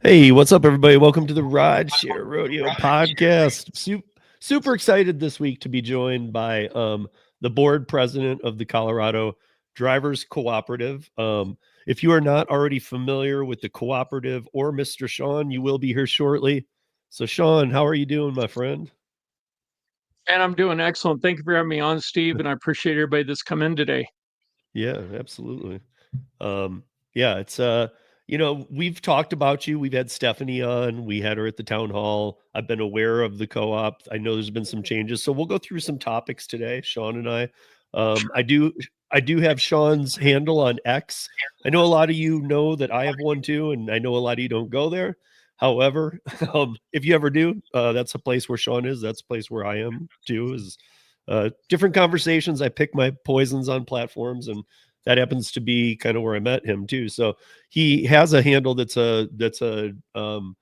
Hey, what's up, everybody? Welcome to the Rideshare Rodeo podcast. Super excited this week to be joined by the board president of the Colorado Drivers Cooperative. If you are not already familiar with the cooperative or Mr. Sean, you will be here shortly. So, Sean, how are you doing, my friend? And I'm doing excellent. Thank you for having me on, Steve, and I appreciate everybody that's come in today. Yeah, absolutely. Um, yeah, it's we've talked about you. We've had Stephanie on. We had her at the town hall. I've been aware of the co-op. I know there's been some changes, so we'll go through some topics today, Sean and I. I do have Sean's handle on X. I know a lot of you know that I have one too, and I know a lot of you don't go there. However, if you ever do, that's a place where Sean is. That's a place where I am too. Is different conversations. I pick my poisons on platforms, and that happens to be kind of where I met him too. So he has a handle that's a bro.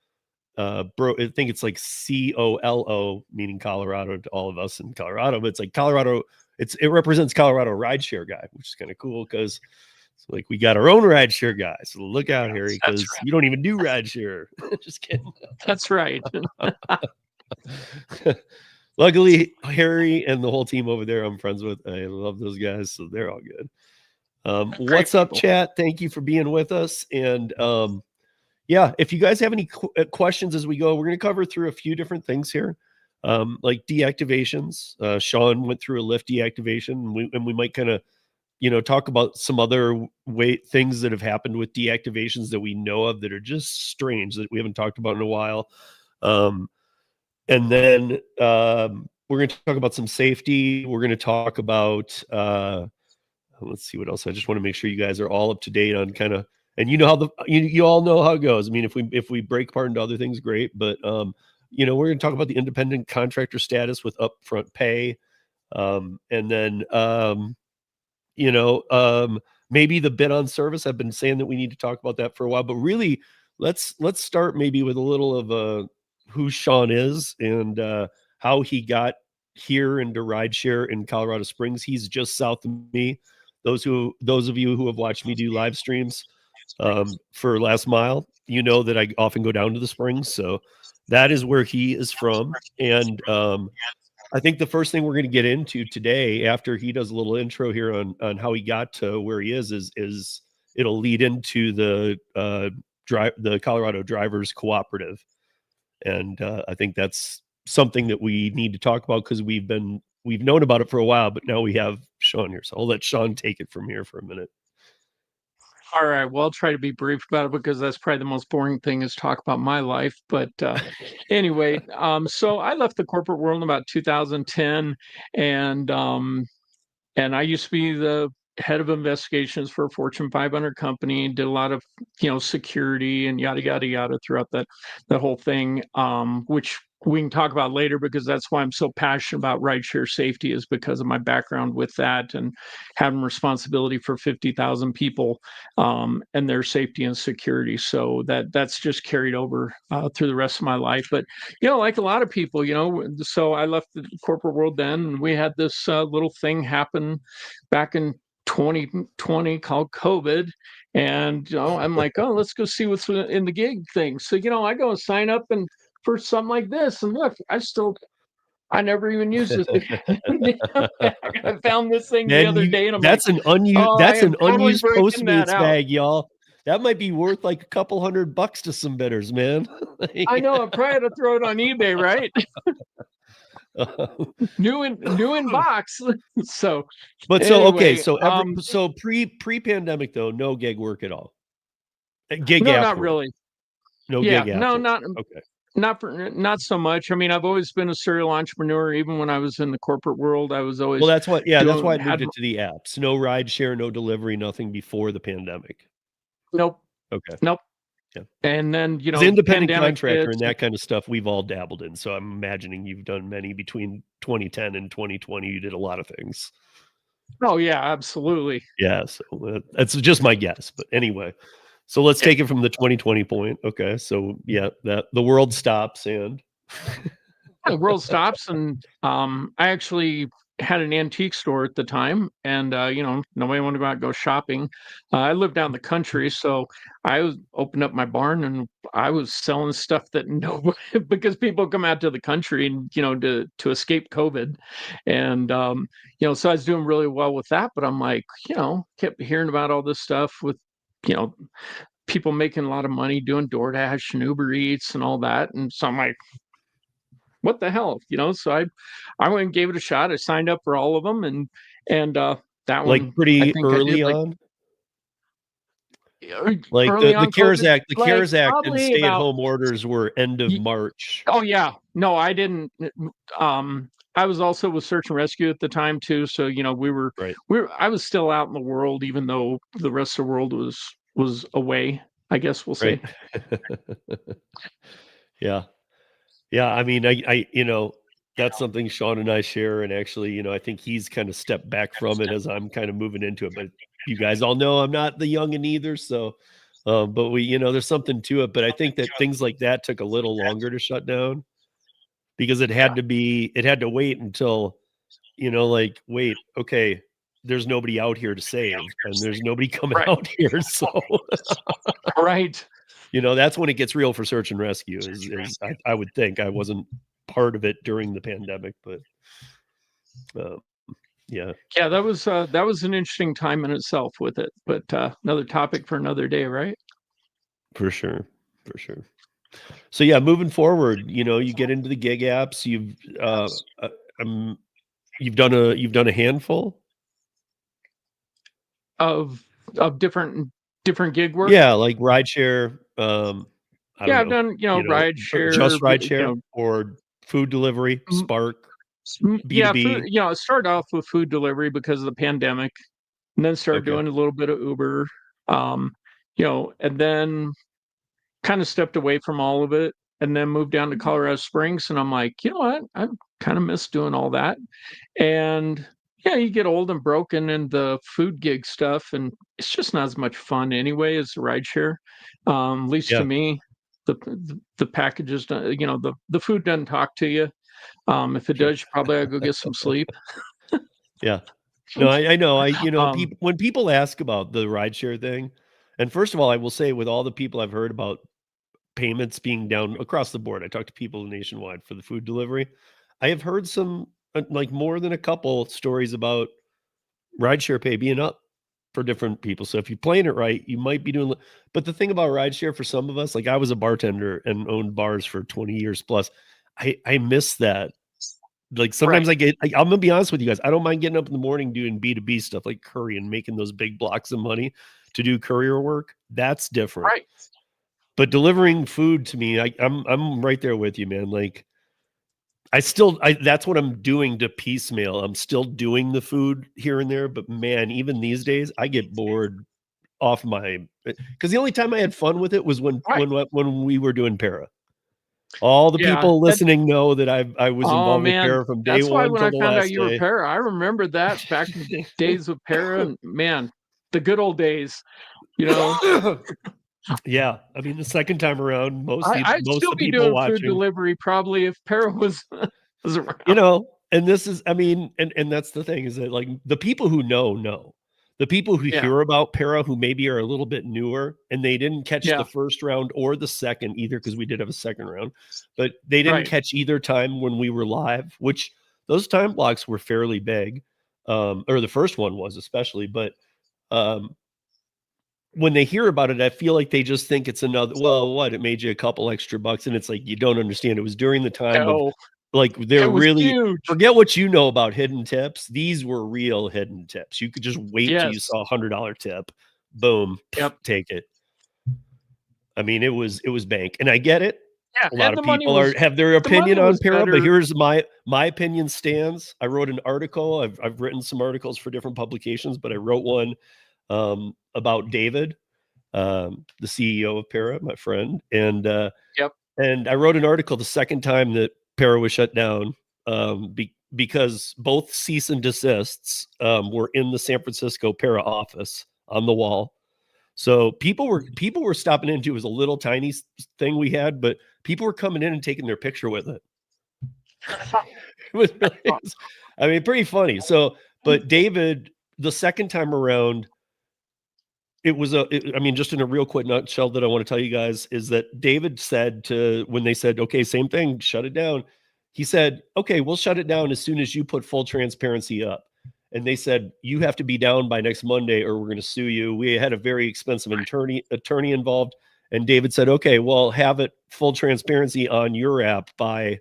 I think it's like COLO, meaning Colorado to all of us in Colorado, but it's like Colorado. It represents Colorado rideshare guy, which is kind of cool because like we got our own rideshare guy. So look out, Harry, because right. you don't even do rideshare. Just kidding. That's right. Luckily, Harry and the whole team over there I'm friends with. I love those guys, so they're all good. What's up, chat? Thank you for being with us. And yeah, if you guys have any questions as we go, we're going to cover through a few different things here, like deactivations. Sean went through a lift deactivation, and we might kind of, talk about some other things that have happened with deactivations that we know of that are just strange that we haven't talked about in a while. And then we're going to talk about some safety. We're going to talk about let's see what else. I just want to make sure you guys are all up to date on kind of, and you know how you all know how it goes. I mean, if we break apart into other things, great. But we're going to talk about the independent contractor status with upfront pay, and then maybe the bid on service. I've been saying that we need to talk about that for a while, but really, let's start maybe with a little of who Sean is and how he got here into rideshare in Colorado Springs. He's just south of me. Those of you who have watched me do live streams for Last Mile, you know that I often go down to the Springs. So that is where he is from. And I think the first thing we're going to get into today, after he does a little intro here on how he got to where he is it'll lead into the Colorado Drivers Cooperative. And I think that's something that we need to talk about because we've known about it for a while, but now we have Sean here. So I'll let Sean take it from here for a minute. All right. Well, I'll try to be brief about it because that's probably the most boring thing is talk about my life. But anyway, so I left the corporate world in about 2010, and I used to be the head of investigations for a Fortune 500 company. Did a lot of security and yada yada yada throughout that whole thing, which we can talk about later because that's why I'm so passionate about rideshare safety is because of my background with that and having responsibility for 50,000 people and their safety and security. So that's just carried over through the rest of my life. But like a lot of people, so I left the corporate world then, and we had this little thing happen back in 2020 called COVID. And I'm like, oh, let's go see what's in the gig thing. So I go and sign up and for something like this, and look, I never even used this. I found this thing the other day, and I'm like, that's an totally unused breaking that Postmates out. bag, y'all. That might be worth like a couple $100 to some bidders, man. I know. I probably had to throw it on eBay, right? New in box. So, but anyway, so pre-pandemic though, no gig work at all. Gig no, afterward. not really. No Yeah, gig no, afterward. Okay. Not so much. I mean, I've always been a serial entrepreneur. Even when I was in the corporate world, I was always that's why I moved it to the apps. No rideshare, no delivery, nothing before the pandemic. Nope. Okay. Nope. Yeah. And then independent contractor and that kind of stuff we've all dabbled in. So I'm imagining you've done many between 2010 and 2020. You did a lot of things. Oh yeah, absolutely. Yeah. So that's just my guess. But anyway, so let's take it from the 2020 point. Okay. So yeah, that the world stops and the world stops, and I actually had an antique store at the time, and nobody wanted to go out and go shopping. I lived down the country, so I opened up my barn and I was selling stuff that nobody because people come out to the country and to escape COVID, and so I was doing really well with that. But I'm like, kept hearing about all this stuff with you know people making a lot of money doing DoorDash and Uber Eats and all that, and so I'm like, what the hell, so I went and gave it a shot. I signed up for all of them, and that Like one I pretty think I did early like on, like early the on CARES COVID, Act, the like CARES Act and probably about stay-at-home orders were end of March. oh yeah, no, I didn't. I was also with search and rescue at the time too, so Right. I was still out in the world, even though the rest of the world was away, I guess we'll say. Right. Yeah. Yeah. I mean, that's something Sean and I share. And actually, I think he's kind of stepped back from it as I'm kind of moving into it. But you guys all know I'm not the youngin' either. So, but there's something to it. But I think that things like that took a little longer to shut down because it had to wait until, like, wait, okay, there's nobody out here to save and there's nobody coming Right. out here. So, Right. that's when it gets real for search and rescue is I would think. I wasn't part of it during the pandemic, but yeah. Yeah, that was an interesting time in itself with it, but another topic for another day, right? For sure. For sure. So yeah, moving forward, you get into the gig apps, you've done a handful Of different gig work. Yeah, like rideshare, I don't Yeah, I've know, done, rideshare, just rideshare or food delivery, m- Spark, yeah, food, B2B. I started off with food delivery because of the pandemic, and then started Okay. doing a little bit of Uber, um, and then kind of stepped away from all of it, and then moved down to Colorado Springs, and I'm like, you know what? I kind of miss doing all that. And yeah, you get old and broken in the food gig stuff, and it's just not as much fun anyway as the rideshare. At least to Yeah. me, the packages, the food doesn't talk to you. If it Sure. does, you probably ought to go get some sleep. Yeah. No, I know. Um, When people ask about the rideshare thing, and first of all, I will say with all the people I've heard about payments being down across the board, I talked to people nationwide for the food delivery. I have heard some, like more than a couple stories about rideshare pay being up for different people. So if you're playing it right, you might be doing. But the thing about rideshare for some of us, like I was a bartender and owned bars for 20 years plus. I miss that. Like sometimes right, I'm gonna be honest with you guys. I don't mind getting up in the morning doing B2B stuff like courier and making those big blocks of money to do courier work. That's different. right. But delivering food to me, I'm right there with you, man. Like that's what I'm doing to piecemeal. I'm still doing the food here and there, but man, even these days, I get bored off my because the only time I had fun with it was when Right. we were doing para. All the Yeah. people listening know that I was Oh involved with man, para from day that's why one when till I the found out last you were day. para, I remember that back in the days of para, and man, the good old days. You know, Yeah, I mean the second time around, I'd most still of the be people doing food watching, delivery probably if para was around. and this is, I mean, and that's the thing is that like the people who know. The people who Yeah, hear about para who maybe are a little bit newer and they didn't catch the yeah, first round or the second either because we did have a second round, but they didn't right. catch either time when we were live, which those time blocks were fairly big, or the first one was especially, but um, when they hear about it, I feel like they just think it's another, well, what, it made you a couple extra bucks. And it's like, you don't understand. It was during the time of Oh, like, they're it was really, huge. forget what you know about hidden tips. These were real hidden tips. You could just wait till you Yes. saw $100 tip. Boom, Yep. take it. I mean, it was bank. And I get it. Yeah, A lot and of people have their the money opinion on was para, but better. here's my opinion stands. I wrote an article. I've written some articles for different publications, but I wrote one about David, the CEO of Para, my friend, Yep. and I wrote an article the second time that Para was shut down, because both cease and desists were in the San Francisco Para office on the wall. So people were stopping into. It was a little tiny thing we had, but people were coming in and taking their picture with it. It was really, I mean, pretty funny. So, but David, the second time around, it was I mean, just in a real quick nutshell that I want to tell you guys is that David said when they said, okay, same thing, shut it down. He said, okay, we'll shut it down as soon as you put full transparency up. And they said, you have to be down by next Monday or we're going to sue you. We had a very expensive attorney involved. And David said, okay, well, have it full transparency on your app by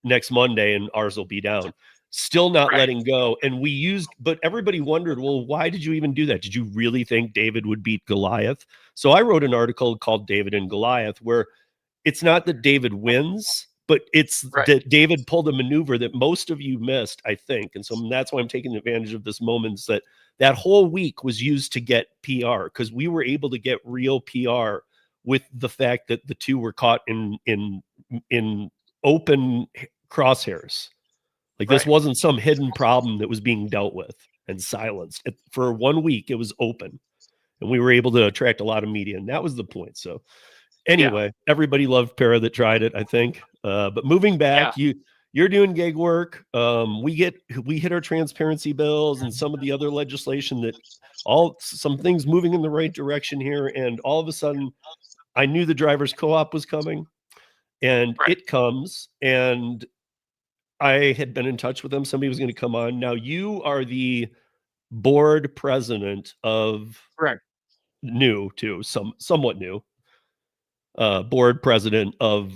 next Monday and ours will be down. Still not letting go. And but everybody wondered, well, why did you even do that? Did you really think David would beat Goliath? So I wrote an article called David and Goliath, where it's not that David wins, but it's that David pulled a maneuver that most of you missed, I think. And so that's why I'm taking advantage of this moment, is that whole week was used to get PR, because we were able to get real PR with the fact that the two were caught in open crosshairs. Like this wasn't some hidden problem that was being dealt with and silenced. For 1 week, it was open, and we were able to attract a lot of media, and that was the point. So anyway, everybody loved Para that tried it, I think. But moving back, you're doing gig work. We hit our transparency bills and some of the other legislation some things moving in the right direction here. And all of a sudden, I knew the drivers co-op was coming, and it comes, and I had been in touch with them. Somebody was going to come on. Now you are the board president of new too, somewhat new board president of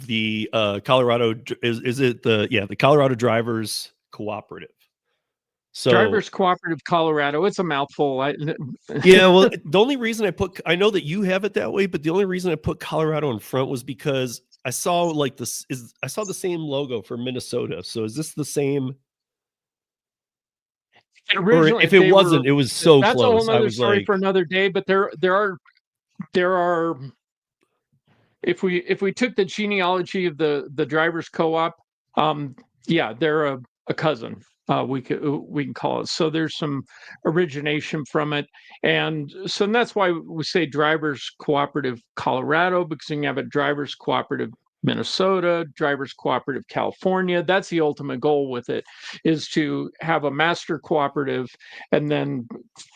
the Colorado. Is it the Colorado Drivers Cooperative? So Drivers Cooperative Colorado. It's a mouthful. Yeah, well, the only reason I know that you have it that way, but the only reason I put Colorado in front was because I saw I saw the same logo for Minnesota. So is this the same? Or if it wasn't, it was so that's close. That's a whole other story for another day. But there are. If we took the genealogy of the drivers co-op, they're a cousin. We can call it. So there's some origination from it, and that's why we say Drivers Cooperative Colorado, because you can have a Drivers Cooperative Minnesota, Drivers Cooperative California. That's the ultimate goal with it, is to have a master cooperative, and then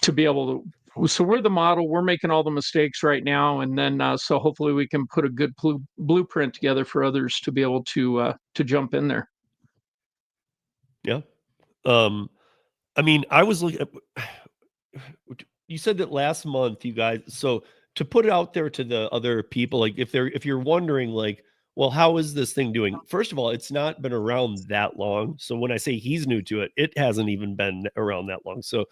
to be able to. So we're the model. We're making all the mistakes right now, and then so hopefully we can put a good blueprint together for others to be able to jump in there. Yeah. I mean, I was looking at, you said that last month you guys, so to put it out there to the other people, like if you're wondering, like, well, how is this thing doing? First of all, it's not been around that long. So when I say he's new to it, it hasn't even been around that long. So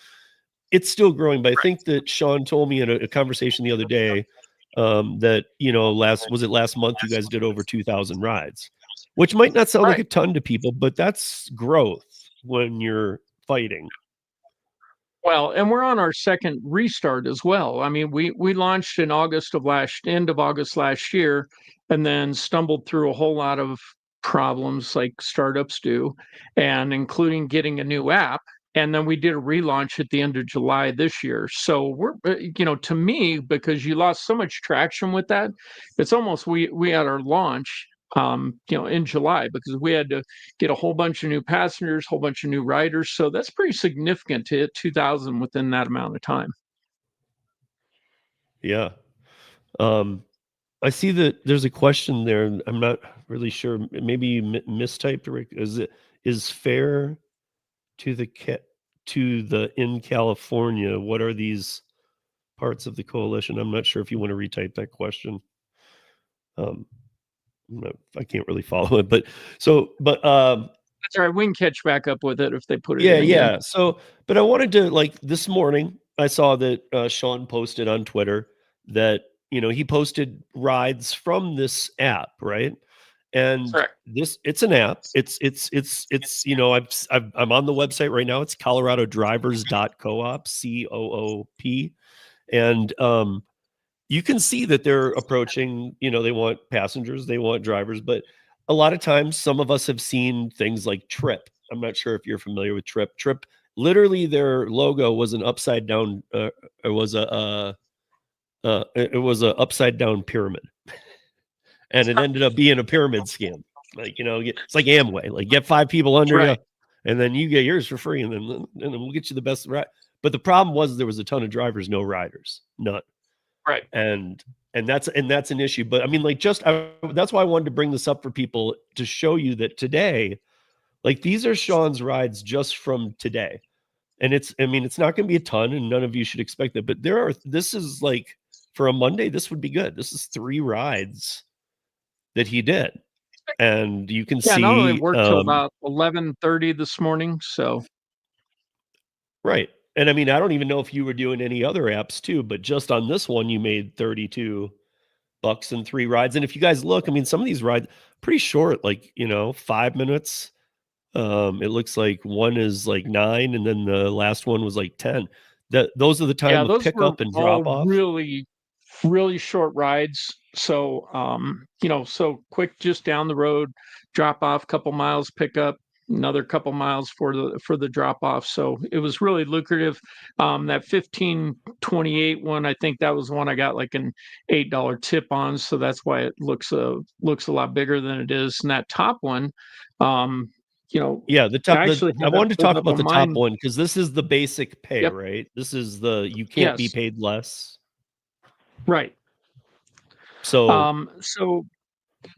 it's still growing. But I think that Sean told me in a conversation the other day that, last month you guys did over 2,000 rides, which might not sound like a ton to people, but that's growth when you're fighting. Well, and we're on our second restart as well. I mean, we launched in end of August last year, and then stumbled through a whole lot of problems like startups do, and including getting a new app. And then we did a relaunch at the end of July this year. So we're, to me, because you lost so much traction with that, it's almost we had our launch in July, because we had to get a whole bunch of new passengers, whole bunch of new riders. So that's pretty significant to hit 2,000 within that amount of time. Yeah. I see that there's a question there, and I'm not really sure. Maybe you mistyped, Rick. Is fare to the in California? What are these parts of the coalition? I'm not sure if you want to retype that question. I can't really follow it, but that's all right. We can catch back up with it if they put it in. Yeah. Again. So, but I wanted to, this morning, I saw that Sean posted on Twitter that, he posted rides from this app, right? And it's an app. It's I'm on the website right now. It's coloradodrivers.coop, COOP. And you can see that they're approaching, they want passengers, they want drivers, but a lot of times some of us have seen things like Trip. I'm not sure if you're familiar with Trip. Trip, literally their logo was an upside down, it was a upside down pyramid. And it ended up being a pyramid scam. It's like Amway, like get 5 people under you and then you get yours for free, and then we'll get you the best ride. But the problem was there was a ton of drivers, no riders, none. Right. And that's an issue. But I mean, like, that's why I wanted to bring this up for people to show you that today, like, these are Sean's rides just from today. And it's not going to be a ton, and none of you should expect that. But this is like, for a Monday, this would be good. This is 3 rides that he did. And you can see. Not only worked till about 11:30 this morning. So. Right. And I mean, I don't even know if you were doing any other apps too, but just on this one, you made $32 and 3 rides. And if you guys look, I mean, some of these rides pretty short, like, 5 minutes. It looks like one is like 9, and then the last one was like 10. Those are the time of pick up and drop off. Really, really short rides. So, so quick, just down the road, drop off a couple miles, pick up another couple miles for the drop off. So it was really lucrative. That 1528 one, I think that was one I got like an $8 tip on. So that's why it looks a lot bigger than it is. And that top one, the top. I wanted to talk about the top one because this is the basic pay, Yep. right? This is you can't be paid less. Right. So, so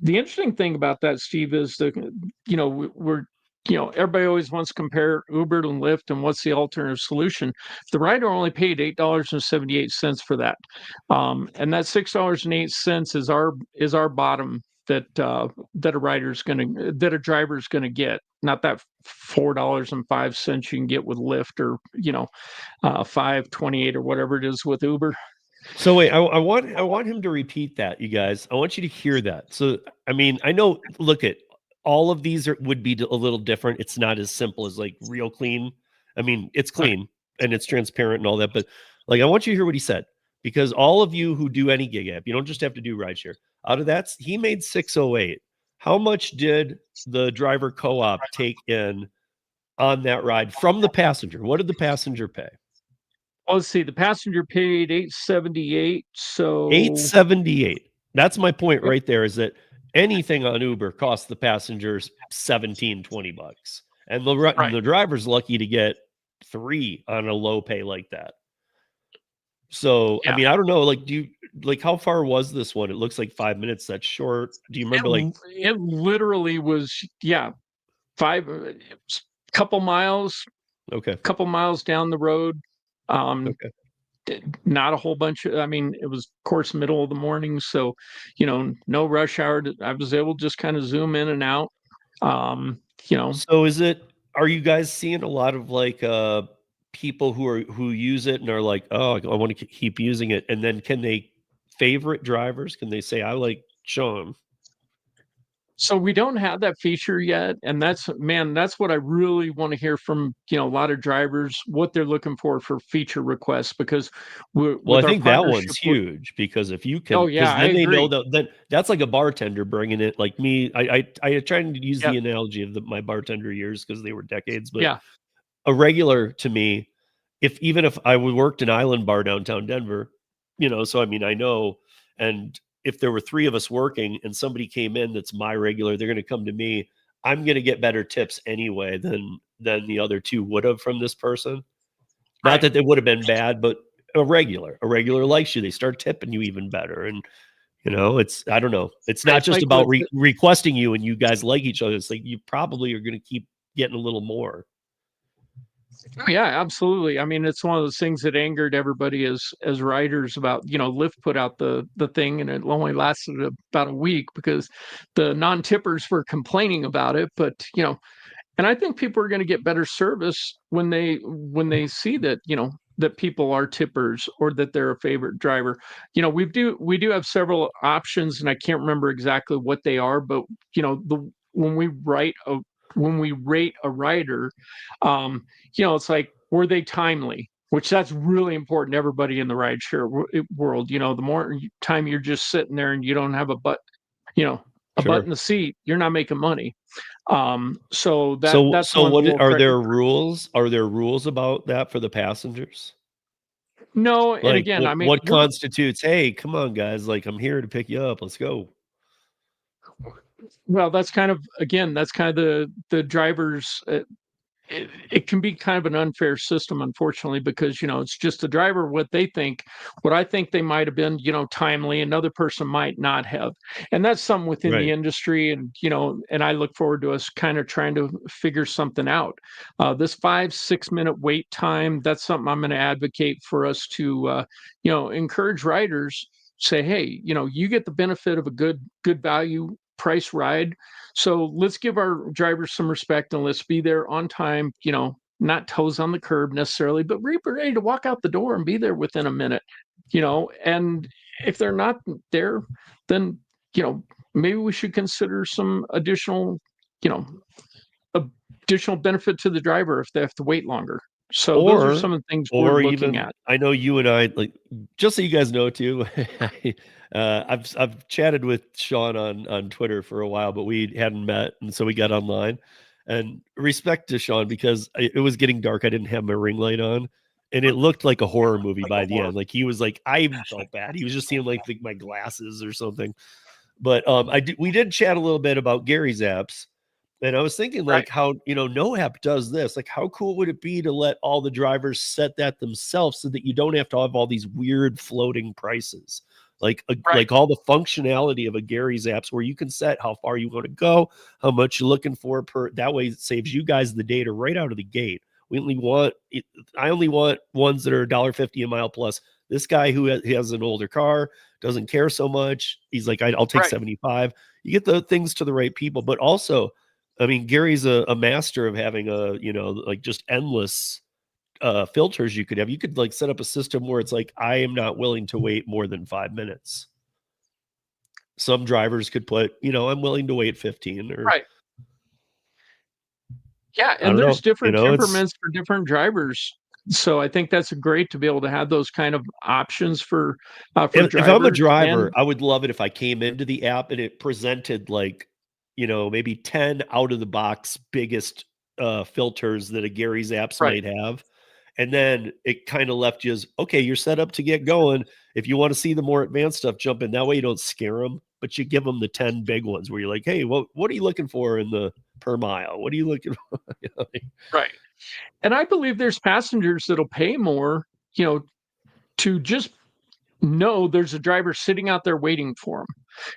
the interesting thing about that, Steve, is we're everybody always wants to compare Uber and Lyft and what's the alternative solution. The rider only paid $8.78 for that, and that $6.08 is our bottom that a driver's gonna get, not that $4.05 you can get with Lyft, or $5.28 or whatever it is with Uber. So wait, I want him to repeat that, you guys. I want you to hear that. So I mean, I know. Look at all of these would be a little different. It's not as simple as like Real Clean. I mean, it's clean and it's transparent and all that, but like, I want you to hear what he said, because all of you who do any gig app, you don't just have to do rideshare. Out of that, he made 608. How much did the driver co-op take in on that ride from the passenger? What did the passenger pay? Well, let's see. The passenger paid $8.78. So $8.78. That's my point right there. Is that anything on Uber costs the passengers $17-20, and the driver's lucky to get 3 on a low pay like that. So I mean, I don't know. Like, how far was this one? It looks like 5 minutes. That's short. Do you remember? It literally was 5 couple miles. Okay. Couple miles down the road. Okay. Not a whole bunch of, I mean, it was of course middle of the morning, so no rush hour. I was able to just kind of zoom in and out. So are you guys seeing a lot of like people who use it and are like, oh, I want to keep using it, and then can they favorite drivers? Can they say, I like Sean? So we don't have that feature yet, and that's what I really want to hear from a lot of drivers, what they're looking for feature requests, because I think that one's huge, because if you can, then they know that that's like a bartender bringing it. Like me, I tried to use the analogy of my bartender years because they were decades, but a regular to me, even if I worked an island bar downtown Denver, so I mean, I know, and if there were 3 of us working and somebody came in that's my regular, they're going to come to me. I'm going to get better tips anyway than the other 2 would have from this person. Not that they would have been bad, but a regular likes you. They start tipping you even better. And, I don't know. It's not just about requesting you and you guys like each other. It's like you probably are going to keep getting a little more. Yeah, absolutely. I mean, it's one of those things that angered everybody as riders about, Lyft put out the thing, and it only lasted about a week because the non-tippers were complaining about it. But, and I think people are going to get better service when they see that, that people are tippers or that they're a favorite driver. We do have several options, and I can't remember exactly what they are, but, when we rate a rider, it's like, were they timely? Which that's really important to everybody in the rideshare world. The more time you're just sitting there and you don't have a butt in the seat, you're not making money. That's what are there rules? Are there rules about that for the passengers? No, and again, I mean, what constitutes, hey, come on, guys, like, I'm here to pick you up. Let's go. Well, that's kind of the driver's it can be kind of an unfair system, unfortunately, because it's just the driver what they think, what I think they might have been, timely, another person might not have, and that's something within the Right. industry, and and I look forward to us kind of trying to figure something out. This 5-6 minute wait time, that's something I'm going to advocate for us to, encourage riders. Say, hey, you get the benefit of a good value price ride, so let's give our drivers some respect and let's be there on time, not toes on the curb necessarily, but be ready to walk out the door and be there within a minute, and if they're not there, then, maybe we should consider some you know, additional benefit to the driver if they have to wait longer. So those are some of the things we're Or looking even at. I know you and I, like, just so you guys know too, I've chatted with Sean on Twitter for a while, but we hadn't met, and so we got online. And respect to Sean, because it was getting dark. I didn't have my ring light on, and it looked like a horror movie by the end. Like, he was like, I even felt bad. He was just seeing like my glasses or something. But we did chat a little bit about Gary's apps. And I was thinking, Right. like, how, no app does this. Like, how cool would it be to let all the drivers set that themselves so that you don't have to have all these weird floating prices? Like, Right. like all the functionality of a Gary's apps, where you can set how far you want to go, how much you're looking for per. That way, it saves you guys the data right out of the gate. I only want ones that are $1.50 a mile plus. This guy who has an older car doesn't care so much. He's like, I'll take Right. 75. You get the things to the right people, but also, I mean, Gary's a master of having like, just endless filters you could have. You could, like, set up a system where it's like, I am not willing to wait more than 5 minutes. Some drivers could put, I'm willing to wait 15, or Right. Yeah, I and don't there's know. different It's temperaments for different drivers. So I think that's great to be able to have those kind of options for if I'm a drivers. driver, And I would love it if I came into the app and it presented, like, maybe 10 out of the box biggest filters that a Gary's apps right, might have. And then it kind of left you as, okay, you're set up to get going. If you want to see the more advanced stuff, jump in. That way you don't scare them, but you give them the 10 big ones where you're like, hey, what are you looking for in the per mile? What are you looking for? right. And I believe there's passengers that'll pay more, to just know there's a driver sitting out there waiting for them.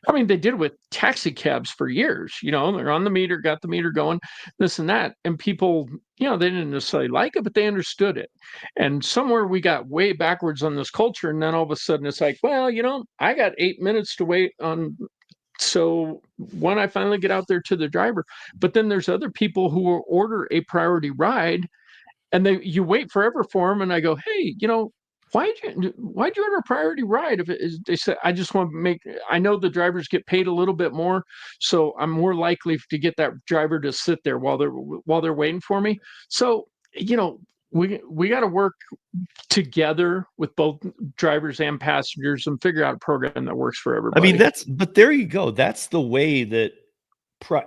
I mean, they did it with taxi cabs for years. They're on the meter, got the meter going, this and that. And people, they didn't necessarily like it, but they understood it. And somewhere we got way backwards on this culture. And then all of a sudden it's like, well, I got 8 minutes to wait on. So when I finally get out there to the driver, but then there's other people who will order a priority ride and you wait forever for them. And I go, hey, why'd you order a priority ride? If it is, they said, I just want to I know the drivers get paid a little bit more, so I'm more likely to get that driver to sit there while they're waiting for me. So, we got to work together with both drivers and passengers and figure out a program that works for I mean, everybody. but there you go. That's the way that,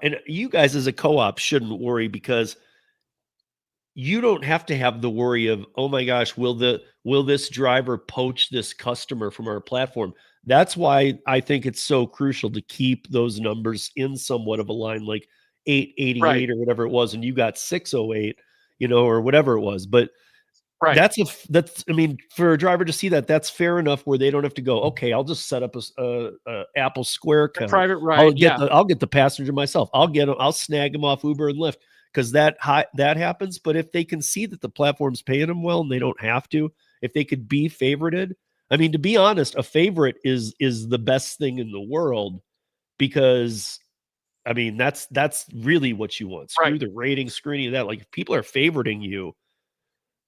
and you guys as a co-op shouldn't worry, because you don't have to have the worry of, oh my gosh, will this driver poach this customer from our platform? That's why I think it's so crucial to keep those numbers in somewhat of a line, like Right, 888 or whatever it was, and you got 608, or whatever it was. But right. I mean, for a driver to see that, that's fair enough, where they don't have to go, okay, I'll just set up a Apple Square A account. private ride, yeah. I'll get the passenger myself. I'll snag them off Uber and Lyft, because that happens. But if they can see that the platform's paying them well and they don't have to, if they could be favorited, I mean, to be honest, a favorite is the best thing in the world, because I mean, that's really what you want. Right. Screw the rating, screening that. Like, if people are favoriting you,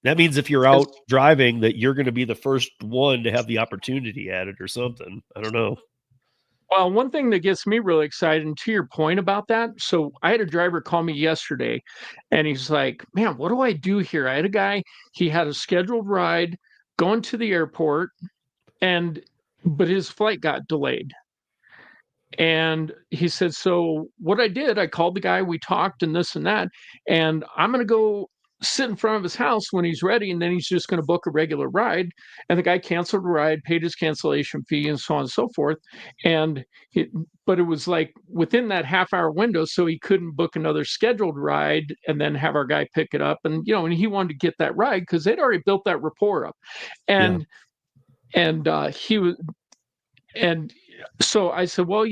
that means if you're out Because driving, that you're going to be the first one to have the opportunity at it or something. I don't know. Well, one thing that gets me really excited, and to your point about that, so I had a driver call me yesterday and he's like, man, what do I do here? I had a guy, he had a scheduled ride going to the airport, and but his flight got delayed. And he said, so what I did, I called the guy, we talked and this and that, and I'm going to go sit in front of his house when he's ready, and then he's just going to book a regular ride. And the guy canceled the ride, paid his cancellation fee, and so on and so forth. And but it was like within that half-hour window, so he couldn't book another scheduled ride and then have our guy pick it up. And and he wanted to get that ride because they'd already built that rapport up. And he was, and so I said, well,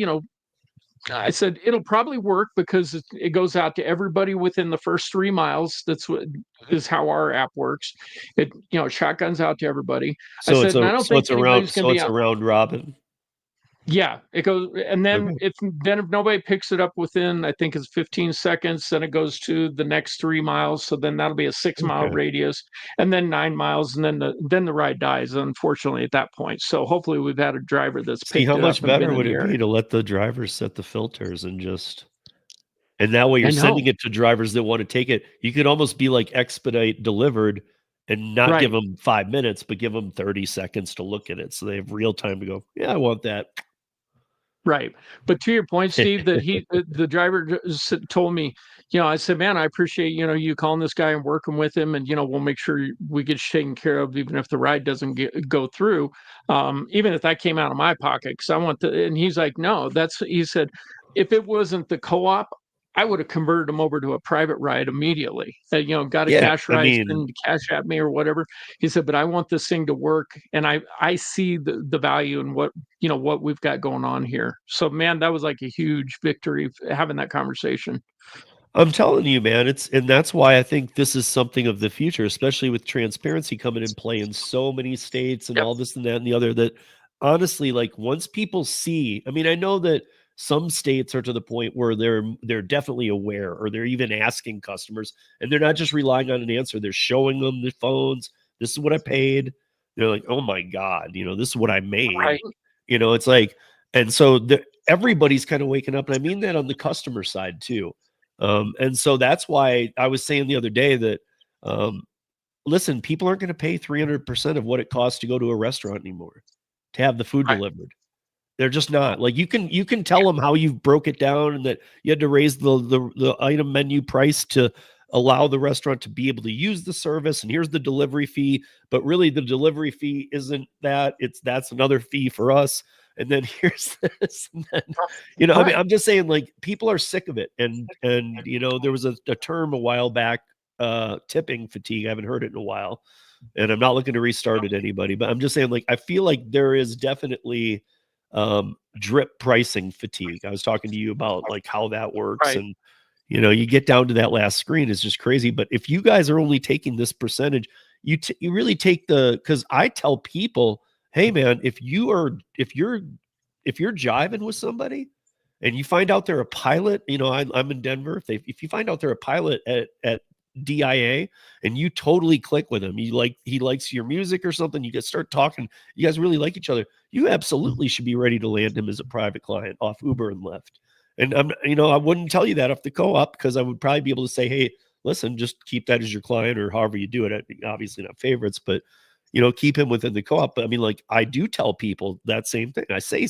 I said, it'll probably work because it goes out to everybody within the first 3 miles. That's what is how our app works. It, shotguns out to everybody. So I said, and I don't think anybody's going to be out. around robin. Yeah, it goes, and then Okay. if nobody picks it up within, I think it's 15 seconds, then it goes to the next 3 miles. So then that'll be a 6-mile Okay. radius, and then 9 miles, and then the ride dies. Unfortunately, at that point. So hopefully, we've had a driver that's See, picked how it much up and been better in would the it be area. to let the drivers set the filters and that way you're I know. sending it to drivers that want to take it. You could almost be like expedite delivered and not give Right. them 5 minutes, but give them 30 seconds to look at it. So they have real time to go, yeah, I want that. Right. But to your point, Steve, that the driver told me, I said, man, I appreciate, you calling this guy and working with him, and, we'll make sure we get you taken care of, even if the ride doesn't go through, even if that came out of my pocket, because I want and he's like, no, he said, if it wasn't the co-op, I would have converted him over to a private ride immediately. Got a Yeah, cash I ride, mean, send cash at me or whatever. He said, but I want this thing to work, and I see the value in what we've got going on here. So, man, that was like a huge victory having that conversation. I'm telling you, man, and that's why I think this is something of the future, especially with transparency coming in play in so many states and Yep. all this and that and the other, that honestly, like once people see, I mean, I know that some states are to the point where they're definitely aware, or they're even asking customers, and they're not just relying on an answer. They're showing them the phones. This is what I paid. They're like, oh my God, this is what I made. Right. It's like, and so everybody's kind of waking up. And I mean that on the customer side too. And so that's why I was saying the other day that, listen, people aren't going to pay 300% of what it costs to go to a restaurant anymore to have the food Right. delivered. They're just not. Like you can tell them how you broke it down and that you had to raise the item menu price to allow the restaurant to be able to use the service, and here's the delivery fee. But really, the delivery fee isn't that. That's another fee for us. And then here's this. And then, I mean, I'm just saying, like, people are sick of it. And there was a term a while back, tipping fatigue. I haven't heard it in a while, and I'm not looking to restart it anybody, but I'm just saying, like, I feel like there is definitely drip pricing fatigue. I was talking to you about like how that works. Right. And you get down to that last screen, is just crazy. But if you guys are only taking this percentage, you really take because I tell people, hey man, if you're jiving with somebody and you find out they're a pilot, I'm in Denver. If you find out they're a pilot at DIA and you totally click with him, he likes your music or something, you guys start talking, you guys really like each other, you absolutely should be ready to land him as a private client off Uber and Lyft. And I wouldn't tell you that off the co-op, because I would probably be able to say, hey, listen, just keep that as your client, or however you do it. Obviously not favorites, but keep him within the co-op. But I mean, like, I do tell people that same thing. I say,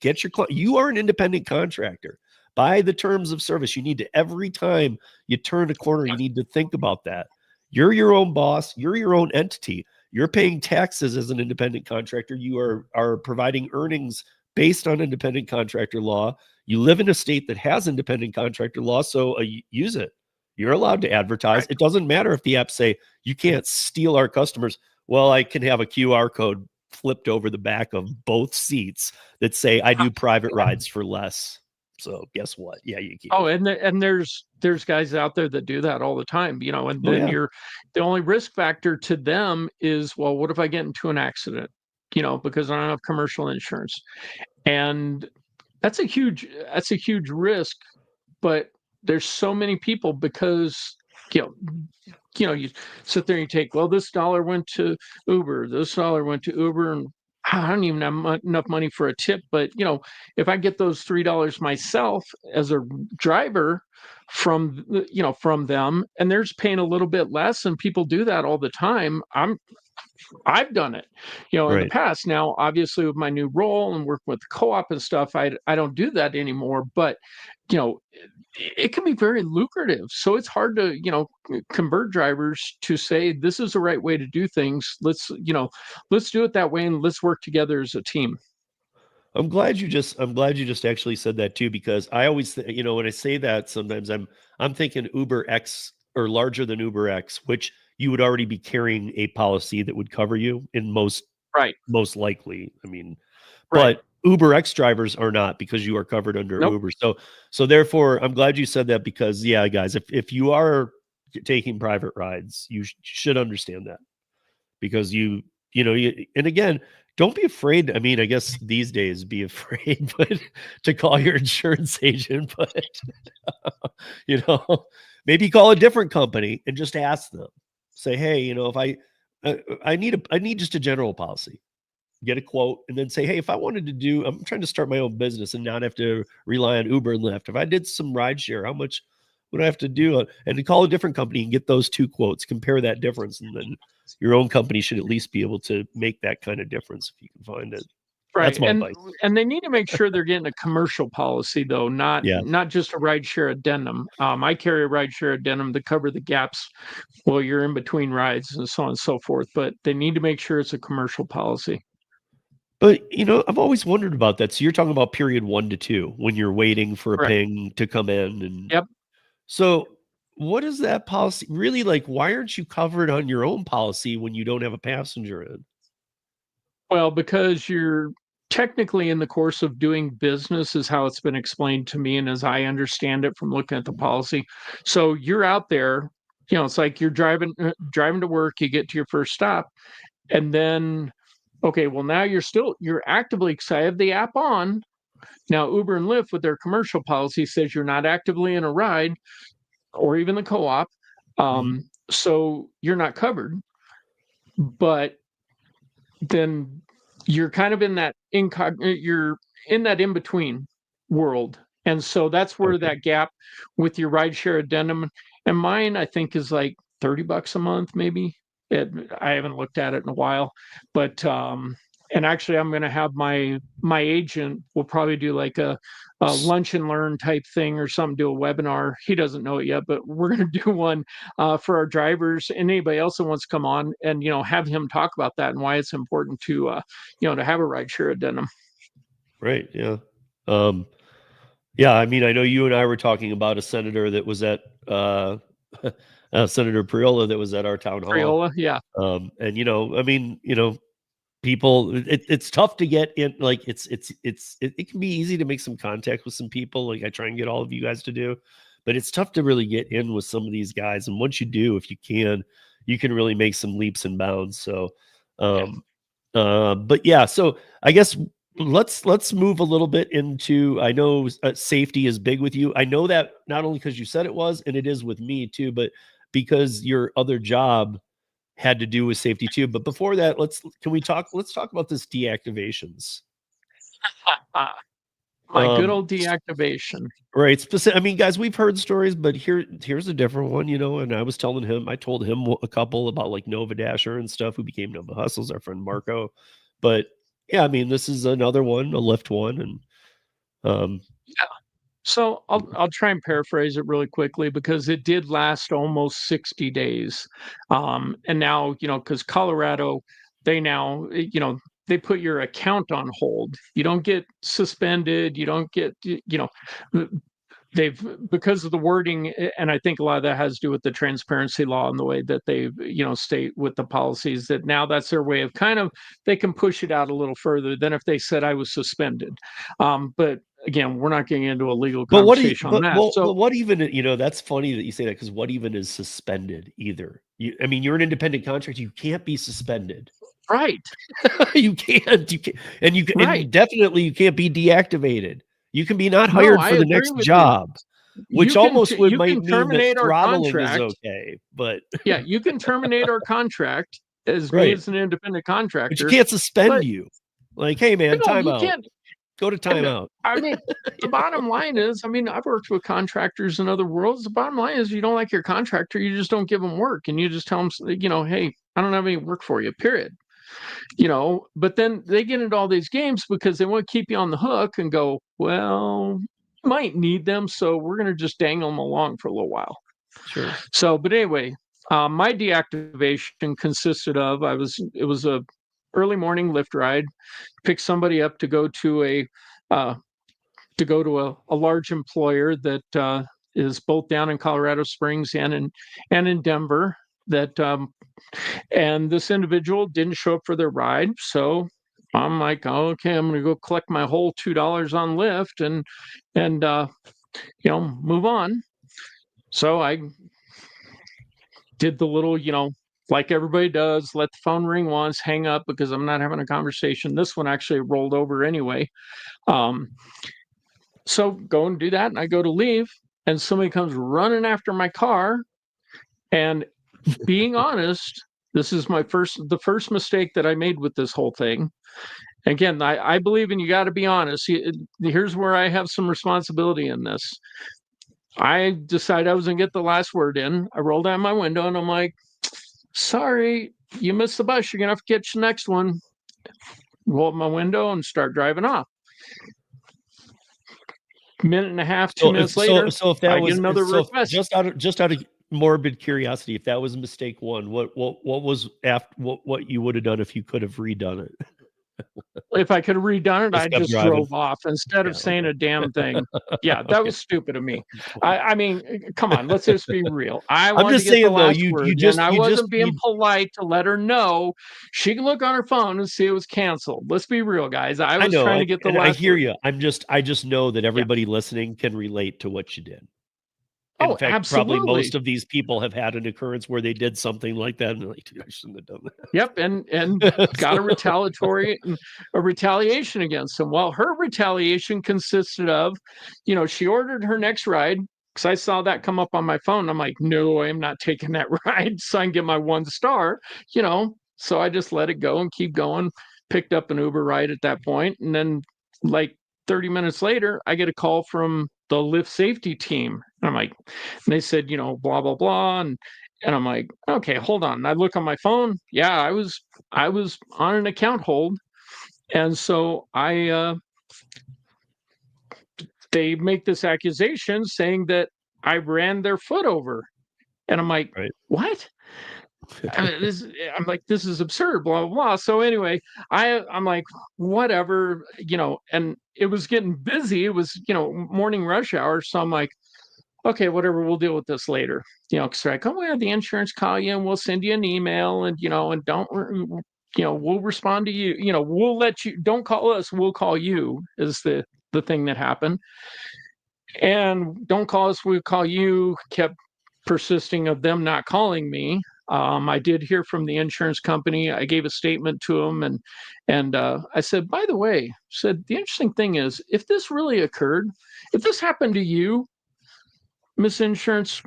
get your client. You are an independent contractor. By the terms of service, you need to, every time you turn a corner, you need to think about that. You're your own boss. You're your own entity. You're paying taxes as an independent contractor. You are providing earnings based on independent contractor law. You live in a state that has independent contractor law, so use it. You're allowed to advertise. Right. It doesn't matter if the app say you can't steal our customers. Well, I can have a QR code flipped over the back of both seats that say I do private rides for less. So guess what? Yeah, you can. Oh, and there's guys out there that do that all the time, and then the only risk factor to them is, well, what if I get into an accident, because I don't have commercial insurance, and that's a huge risk. But there's so many people, because you sit there and you take, well, this dollar went to Uber, this dollar went to Uber, and I don't even have enough money for a tip. But if I get those $3 myself as a driver from them, and they're just paying a little bit less, and people do that all the time, I've done it, in the Right. past. Now, obviously, with my new role and working with the co-op and stuff, I don't do that anymore. But you know, it can be very lucrative. So it's hard to convert drivers to say this is the right way to do things. Let's do it that way and let's work together as a team. I'm glad you just actually said that too, because I always, when I say that, sometimes I'm thinking Uber X or larger than Uber X, which you would already be carrying a policy that would cover you in Right. most likely. I mean, Right. but Uber X drivers are not, because you are covered under Nope. Uber. So therefore, I'm glad you said that, because yeah, guys, if you are taking private rides, you should understand that, because and again, don't be afraid. I mean, I guess these days be afraid, but to call your insurance agent, but you know, maybe call a different company and just ask them. Say, hey, if I need just a general policy, get a quote, and then say, hey, if I wanted to I'm trying to start my own business and not have to rely on Uber and Lyft. If I did some rideshare, how much would I have to do? And to call a different company and get those two quotes, compare that difference, and then your own company should at least be able to make that kind of difference if you can find it. Right. That's my advice. And they need to make sure they're getting a commercial policy though, not Yeah. not just a rideshare addendum. I carry a rideshare addendum to cover the gaps while you're in between rides and so on and so forth. But they need to make sure it's a commercial policy. But I've always wondered about that. So you're talking about period 1 to 2 when you're waiting for a Correct. ping to come in, and Yep. so what is that policy really like? Why aren't you covered on your own policy when you don't have a passenger in? Well, because you're technically in the course of doing business is how it's been explained to me and as I understand it from looking at the policy. So you're out there, it's like you're driving to work, you get to your first stop, and then okay, well now you're actively, because I have the app on. Now Uber and Lyft with their commercial policy says you're not actively in a ride or even the co-op. Mhm. So you're not covered. But then you're kind of in that you're in that in between world. And so that's where Okay. that gap with your rideshare addendum, and mine I think is like $30 a month, maybe. I haven't looked at it in a while, but and actually I'm going to have my agent will probably do like a lunch and learn type thing or something, do a webinar. He doesn't know it yet, but we're going to do one for our drivers and anybody else that wants to come on and have him talk about that and why it's important to to have a rideshare addendum. Right. Yeah. Um, yeah. I mean, I know you and I were talking about a senator that was at Senator Priola that was at our town hall. Priola, yeah. And I mean, people, it's tough to get in. Like it can be easy to make some contact with some people. Like I try and get all of you guys to do, but it's tough to really get in with some of these guys. And once you do, if you can really make some leaps and bounds. So, but yeah, so I guess let's move a little bit into, I know safety is big with you. I know that not only because you said it was, and it is with me too, but because your other job had to do with safety too. But before that, let's talk about this deactivations. My good old deactivation. Right. I mean, guys, we've heard stories, but here's a different one, and I told him a couple about like Nova Dasher and stuff who became Nova Hustles, our friend Marco. But yeah, I mean, this is another one, a Lyft one. And Yeah. So I'll try and paraphrase it really quickly because it did last almost 60 days. And now, because Colorado, they now, they put your account on hold. You don't get suspended. You don't get, they've, because of the wording, and I think a lot of that has to do with the transparency law and the way that they state with the policies, that now that's their way of kind of, they can push it out a little further than if they said I was suspended. But again, we're not getting into a legal conversation on that. But what even, that's funny that you say that, because what even is suspended either? I mean, you're an independent contractor. You can't be suspended. Right. You can't, and and definitely you can't be deactivated. You can be not hired for the next job, which almost might mean that throttling is okay. But yeah, you can terminate our contract as me as an independent contractor. But you can't suspend you. Like, hey man, time out. Go to timeout. I mean, the bottom line is, I mean, I've worked with contractors in other worlds. The bottom line is, you don't like your contractor, you just don't give them work, and you just tell them, hey, I don't have any work for you, period. But then they get into all these games because they want to keep you on the hook and go, well, you might need them, so we're going to just dangle them along for a little while. Sure. So, but anyway, my deactivation consisted of it was a early morning Lyft ride, pick somebody up to go to a large employer that is both down in Colorado Springs and in Denver. And this individual didn't show up for their ride, so I'm like, oh, okay, I'm going to go collect my whole $2 on Lyft and move on. So I did the little, like everybody does, let the phone ring once, hang up because I'm not having a conversation. This one actually rolled over anyway. So go and do that, and I go to leave, and somebody comes running after my car. And being honest, this is the first mistake that I made with this whole thing. Again, I believe in you got to be honest. Here's where I have some responsibility in this. I decided I was going to get the last word in. I rolled down my window and I'm like, sorry, you missed the bus. You're going to have to catch the next one. Roll up my window and start driving off. Minute and a half, 2 minutes later, so if that I was get another so request. just out of morbid curiosity, if that was mistake one, what was after what you would have done if you could have redone it? If I could have redone it, I just drove off instead of saying okay. a damn thing. Yeah, that was stupid of me. I mean, come on, let's just be real. I wanted to get the last word, and I wasn't being polite to let her know. She can look on her phone and see it was canceled. Let's be real, guys. I was trying to get the last word. I hear you. I just know that everybody listening can relate to what you did. In fact, absolutely. Probably most of these people have had an occurrence where they did something like that, and they're like, dude, I shouldn't have done that. Yep, and got a retaliation against him. Well, her retaliation consisted of, she ordered her next ride because I saw that come up on my phone. I'm like, no, I'm not taking that ride, so I can get my 1 star. So I just let it go and keep going. Picked up an Uber ride at that point, and then like 30 minutes later, I get a call from the Lyft safety team. And I'm like, and they said, blah, blah, blah. And I'm like, okay, hold on. And I look on my phone. Yeah, I was on an account hold. And so they make this accusation saying that I ran their foot over. And I'm like, what? I'm like, this is absurd, blah, blah, blah. So anyway, I'm like, whatever, and it was getting busy. It was, morning rush hour. So I'm like, okay, whatever, we'll deal with this later. Because they're like, oh, we have the insurance call you and we'll send you an email and, and don't, we'll respond to you. We'll let you, don't call us, we'll call you is the thing that happened. And don't call us, we'll call you kept persisting of them not calling me. I did hear from the insurance company. I gave a statement to them, and I said, by the way, the interesting thing is, if this really occurred, if this happened to you, Miss Insurance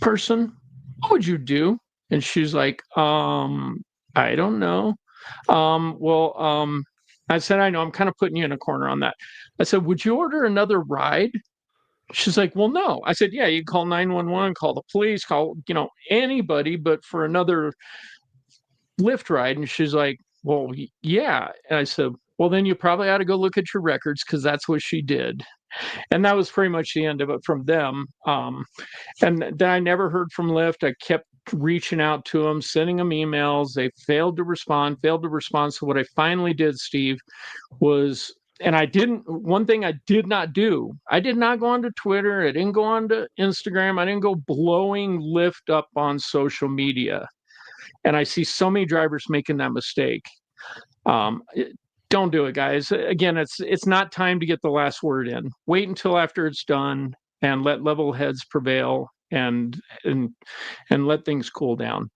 person, what would you do? And she's like, I don't know. I said, I know, I'm kind of putting you in a corner on that. I said, would you order another ride? She's like, well, no. I said, yeah, you call 911, call the police, call, anybody, but for another Lyft ride. And she's like, well, yeah. And I said, well, then you probably ought to go look at your records because that's what she did. And that was pretty much the end of it from them. And then I never heard from Lyft. I kept reaching out to them, sending them emails. They failed to respond. So what I finally did, Steve, was, and one thing I did not do, I did not go onto Twitter. I didn't go onto Instagram. I didn't go blowing Lyft up on social media. And I see so many drivers making that mistake. Don't do it, guys. Again, it's not time to get the last word in. Wait until after it's done and let level heads prevail and let things cool down.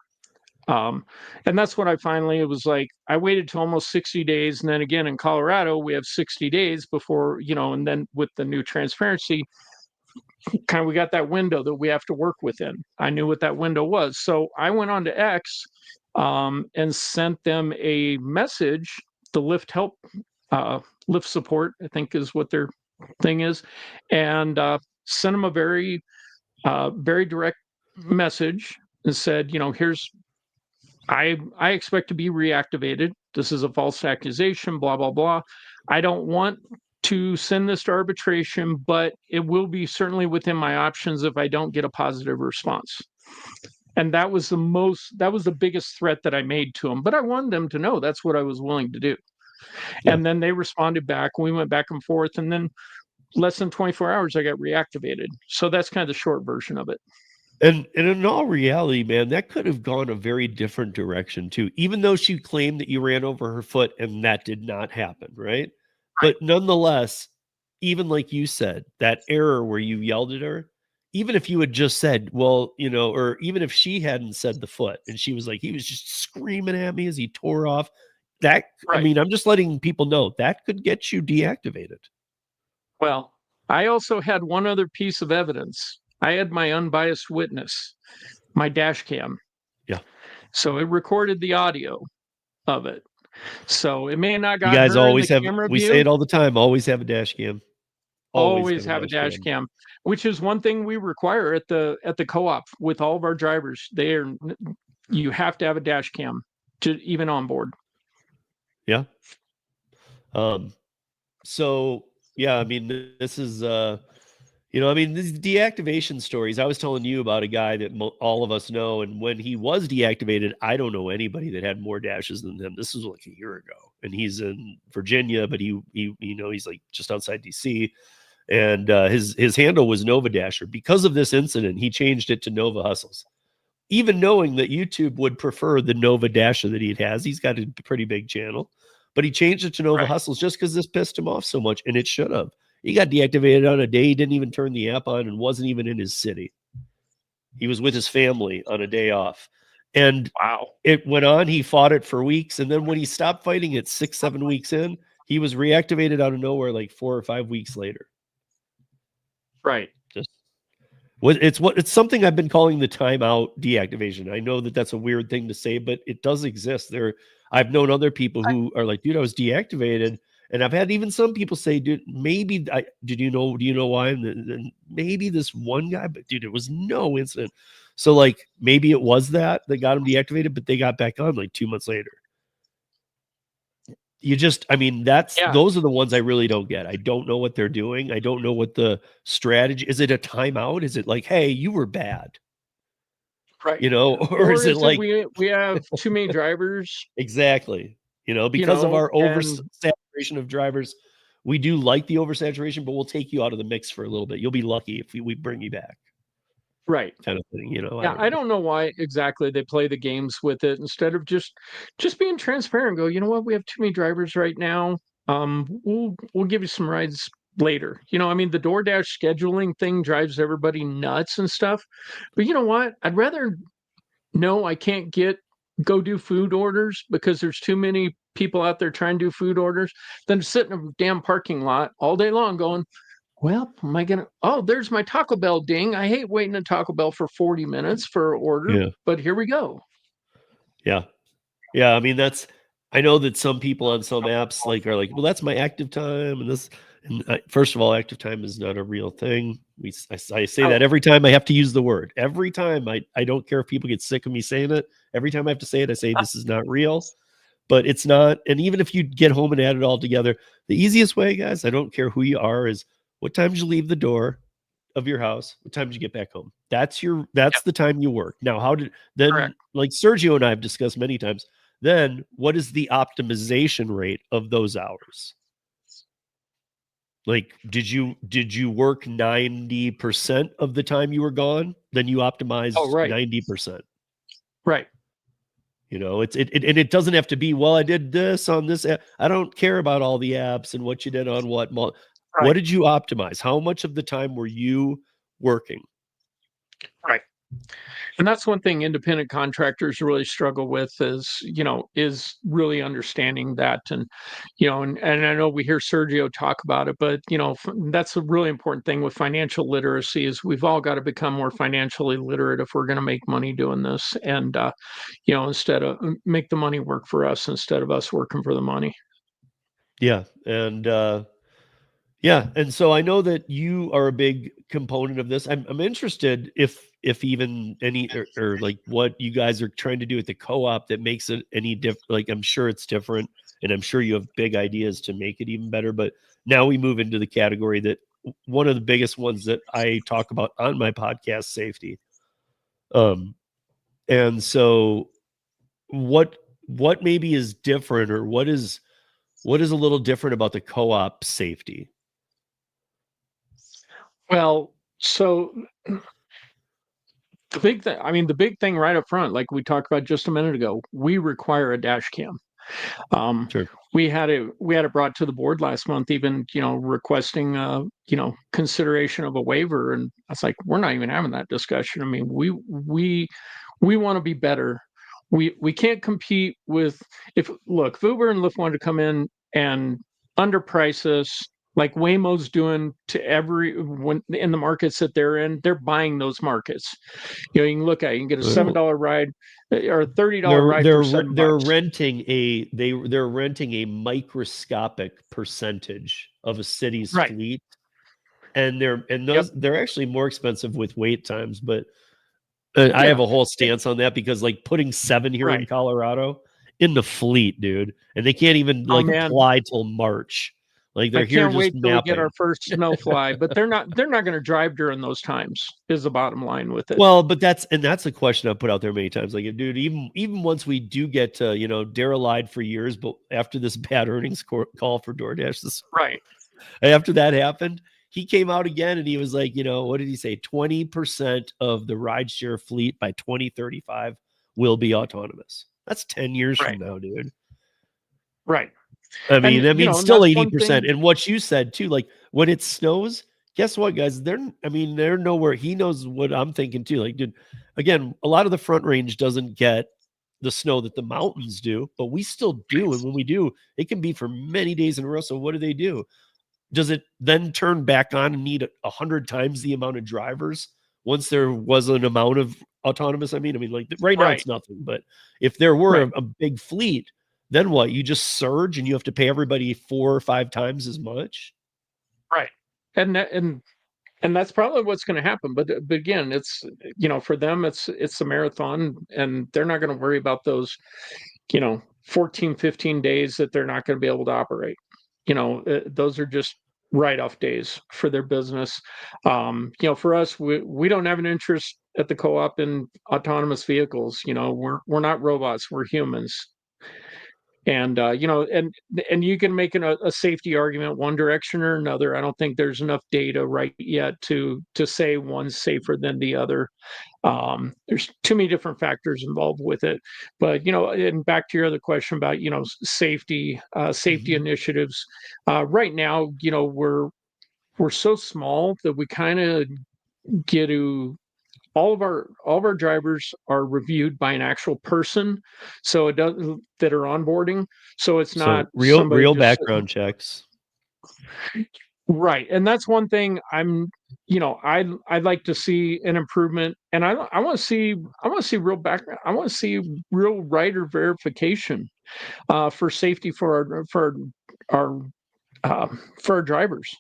And that's what it was like, I waited till almost 60 days. And then again, in Colorado, we have 60 days before, and then with the new transparency, we got that window that we have to work within. I knew what that window was. So I went on to X and sent them a message, the Lyft help, Lyft support, I think is what their thing is, and sent them a very, very direct message and said, here's I expect to be reactivated. This is a false accusation, blah, blah, blah. I don't want to send this to arbitration, but it will be certainly within my options if I don't get a positive response. And that was the biggest threat that I made to them. But I wanted them to know that's what I was willing to do. Yeah. And then they responded back. We went back and forth. And then less than 24 hours, I got reactivated. So that's kind of the short version of it. And in all reality, man, that could have gone a very different direction too. Even though she claimed that you ran over her foot and that did not happen, right? But nonetheless, even like you said, that error where you yelled at her, even if you had just said, well, you know, or even if she hadn't said the foot and she was like, he was just screaming at me as he tore off, that, I mean, I'm just letting people know that could get you deactivated. Well, I also had one other piece of evidence. I had my unbiased witness, my dash cam. Yeah. So it recorded the audio of it. So it may not got you guys her always in the have, camera we view. say it all the time, always have a dash cam. Always have a dash cam, which is one thing we require at the co-op with all of our drivers. You have to have a dash cam to even on board. Yeah. So yeah, I mean, this is, you know, I mean, these deactivation stories, I was telling you about a guy that all of us know. And when he was deactivated, I don't know anybody that had more dashes than him. This was like a year ago and he's in Virginia, but he you know, he's like just outside DC. And his handle was Nova Dasher. Because of this incident, he changed it to Nova Hustles, even knowing that YouTube would prefer the Nova Dasher that he has. He's got a pretty big channel, but he changed it to Nova Hustles just because this pissed him off so much, and it should have. He got deactivated on a day he didn't even turn the app on and wasn't even in his city. He was with his family on a day off. And wow, it went on. He fought it for weeks. And then when he stopped fighting it 6-7 weeks in, he was reactivated out of nowhere like 4 or 5 weeks later. Right. Just it's something I've been calling the timeout deactivation. I know that that's a weird thing to say, but it does exist. I've known other people who are like, dude, I was deactivated. And I've had even some people say, dude, maybe do you know why? And maybe this one guy, but dude, it was no incident. So like maybe it was that got him deactivated, but they got back on like 2 months later. I mean, those are the ones I really don't get. I don't know what they're doing. I don't know what the strategy is. It a timeout? Is it like, hey, you were bad? Right. You know, or is it like we have too many drivers? Exactly. You know, because of our oversaturation of drivers, we do like the oversaturation, but we'll take you out of the mix for a little bit. You'll be lucky if we bring you back. Right. Kind of thing, you know. Yeah, I don't know why exactly they play the games with it instead of just being transparent and go, you know what, we have too many drivers right now. We'll give you some rides later. You know, I mean, the DoorDash scheduling thing drives everybody nuts and stuff. But you know what? I'd rather know I can't go do food orders because there's too many people out there trying to do food orders than to sit in a damn parking lot all day long going, well, am I gonna? Oh, there's my Taco Bell ding. I hate waiting at Taco Bell for 40 minutes for an order, but here we go. Yeah, yeah. I mean, I know that some people on some apps are like, well, that's my active time, and this. And first of all, active time is not a real thing. I say that every time I have to use the word. Every time I don't care if people get sick of me saying it. Every time I have to say it, I say this is not real. But it's not. And even if you get home and add it all together, the easiest way, guys, I don't care who you are, is what time did you leave the door of your house? What time did you get back home? That's the time you work. Now, like Sergio and I have discussed many times, then what is the optimization rate of those hours? Like, did you work 90% of the time you were gone? Then you optimized 90%. Right. You know, and it doesn't have to be, well, I did this on this app. I don't care about all the apps and what you did on what. What did you optimize? How much of the time were you working? Right. And that's one thing independent contractors really struggle with is really understanding that. And, and I know we hear Sergio talk about it, but, that's a really important thing with financial literacy is we've all got to become more financially literate if we're going to make money doing this. And, instead of make the money work for us instead of us working for the money. Yeah. And, Yeah, and so I know that you are a big component of this. I'm interested if even any or like what you guys are trying to do at the co-op that makes it any different. Like I'm sure it's different, and I'm sure you have big ideas to make it even better. But now we move into the category that one of the biggest ones that I talk about on my podcast, safety. And so what maybe is different, or what is a little different about the co-op safety? Well, so the big thing, I mean, the big thing right up front, like we talked about just a minute ago, we require a dash cam. Um, Sure. we had it brought to the board last month, even requesting consideration of a waiver, and I was like, we're not even having that discussion. I mean, we want to be better. We can't compete with if Uber and Lyft wanted to come in and underprice us like Waymo's doing to when in the markets that they're in, they're buying those markets. You can look at it, you can get a $7 ride or a $30 ride for $7. They're renting they're renting a microscopic percentage of a city's Right. fleet, and they're actually more expensive with wait times. But I have a whole stance on that, because like putting 7 here in Colorado in the fleet, dude, and they can't even apply till March. Like they're here can't just wait till we get mapping. our first snowfly, but they're not going to drive during those times is the bottom line with it. Well, but that's a question I've put out there many times. Like, dude, even once we do get to, Daryl lied for years, but after this bad earnings call for DoorDash, after that happened, he came out again and he was like, what did he say? 20% of the rideshare fleet by 2035 will be autonomous. That's 10 years from now, dude. Right. I mean, that means still 80%. And what you said too, like when it snows, guess what, guys? They're nowhere. He knows what I'm thinking too. Like, dude, again, a lot of the Front Range doesn't get the snow that the mountains do, but we still do. And when we do, it can be for many days in a row. So what do? Does it then turn back on and need 100 times the amount of drivers once there was an amount of autonomous? I mean, like right now it's nothing, but if there were a big fleet, then what? You just surge and you have to pay everybody 4 or 5 times as much. Right. And that's probably what's going to happen. But again, it's, for them, it's a marathon, and they're not going to worry about those, 14, 15 days that they're not going to be able to operate. Those are just write-off days for their business. For us, we don't have an interest at the co-op in autonomous vehicles. We're not robots, we're humans. And and you can make a safety argument one direction or another. I don't think there's enough data right yet to say one's safer than the other. There's too many different factors involved with it. But and back to your other question about safety initiatives. Right now, we're so small that we kind of get to all of our drivers are reviewed by an actual person, so it doesn't that are onboarding. So it's not real background checks. Right, and that's one thing I'd like to see an improvement, and I want to see real background. I want to see real rider verification for safety for our drivers.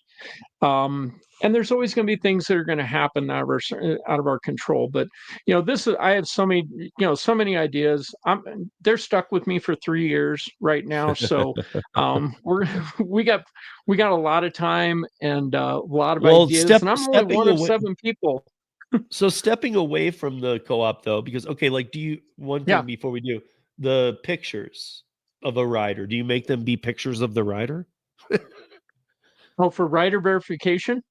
And there's always going to be things that are going to happen out of our control. But I have so many ideas. They're stuck with me for 3 years right now. So we got a lot of time and a lot of ideas. And I'm only one of 7 people. So stepping away from the co-op though, because one thing before we do, the pictures of a rider, do you make them be pictures of the rider? Oh, for rider verification?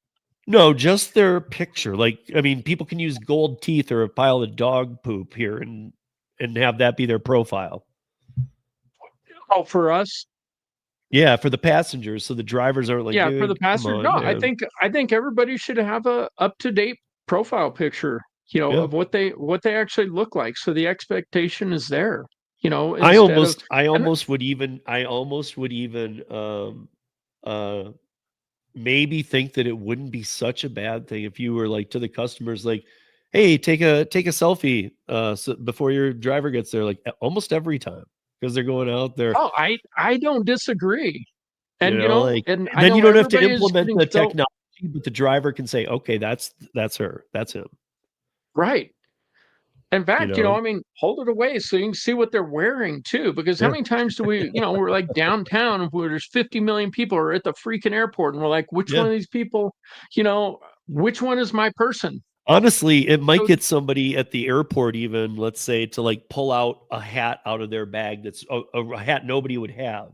No, just their picture. Like, I mean, people can use gold teeth or a pile of dog poop here and have that be their profile. Oh, for us? Yeah, for the passengers, so the drivers aren't like, for the passenger. No, man. I think everybody should have a up-to-date profile picture, of what they actually look like. So the expectation is there. I almost would even maybe think that it wouldn't be such a bad thing if you were like to the customers like, hey, take a selfie before your driver gets there, like almost every time, because they're going out there. Oh, I don't disagree. And and I then you know don't have to everybody is implement getting the so technology, but the driver can say, okay, that's her, that's him. right. In You fact, know, I mean, hold it away so you can see what they're wearing too. Because how yeah, many times do we, we're like downtown where there's 50 million people or at the freaking airport, and we're like, which yeah. one of these people, which one is my person? Honestly, it might So, get somebody at the airport, even let's say, to like pull out a hat out of their bag that's a hat nobody would have,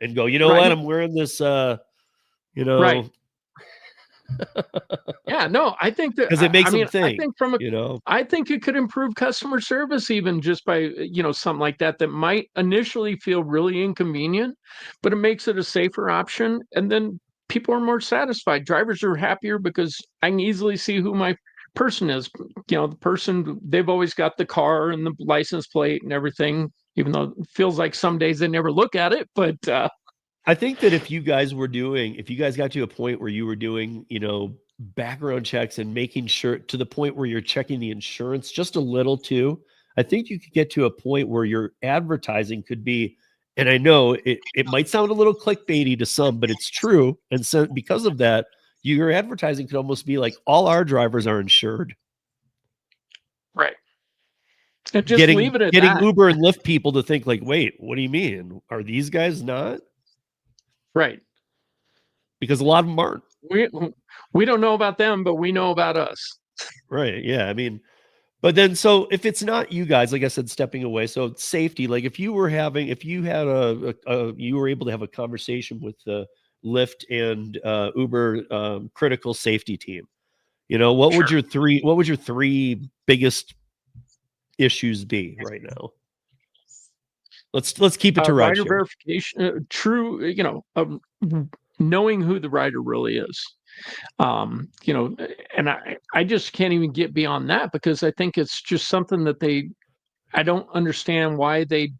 and go, you know what, right, I'm wearing this, you right. know, Yeah, no, I think that because it I makes them mean, I think, think you know. I think it could improve customer service even just by, something like that that might initially feel really inconvenient, but it makes it a safer option. And then people are more satisfied. Drivers are happier because I can easily see who my person is. The person, they've always got the car and the license plate and everything, even though it feels like some days they never look at it. But I think that if you guys got to a point where you were doing, background checks and making sure to the point where you're checking the insurance just a little too, I think you could get to a point where your advertising could be, and I know it might sound a little clickbaity to some, but it's true. And so because of that, your advertising could almost be like, all our drivers are insured. right. And just Getting leave it at getting that. Uber and Lyft people to think like, wait, what do you mean? Are these guys not? Right. Because a lot of them aren't. We don't know about them, but we know about us. Right. Yeah. I mean, but then, so if it's not you guys, like I said, stepping away, so safety, like if you had you were able to have a conversation with the Lyft and Uber critical safety team, Sure. what would your three biggest issues be right now? Let's keep it to Rider rideshare. verification, true, knowing who the rider really is. And I just can't even get beyond that because I think it's just something that I don't understand why they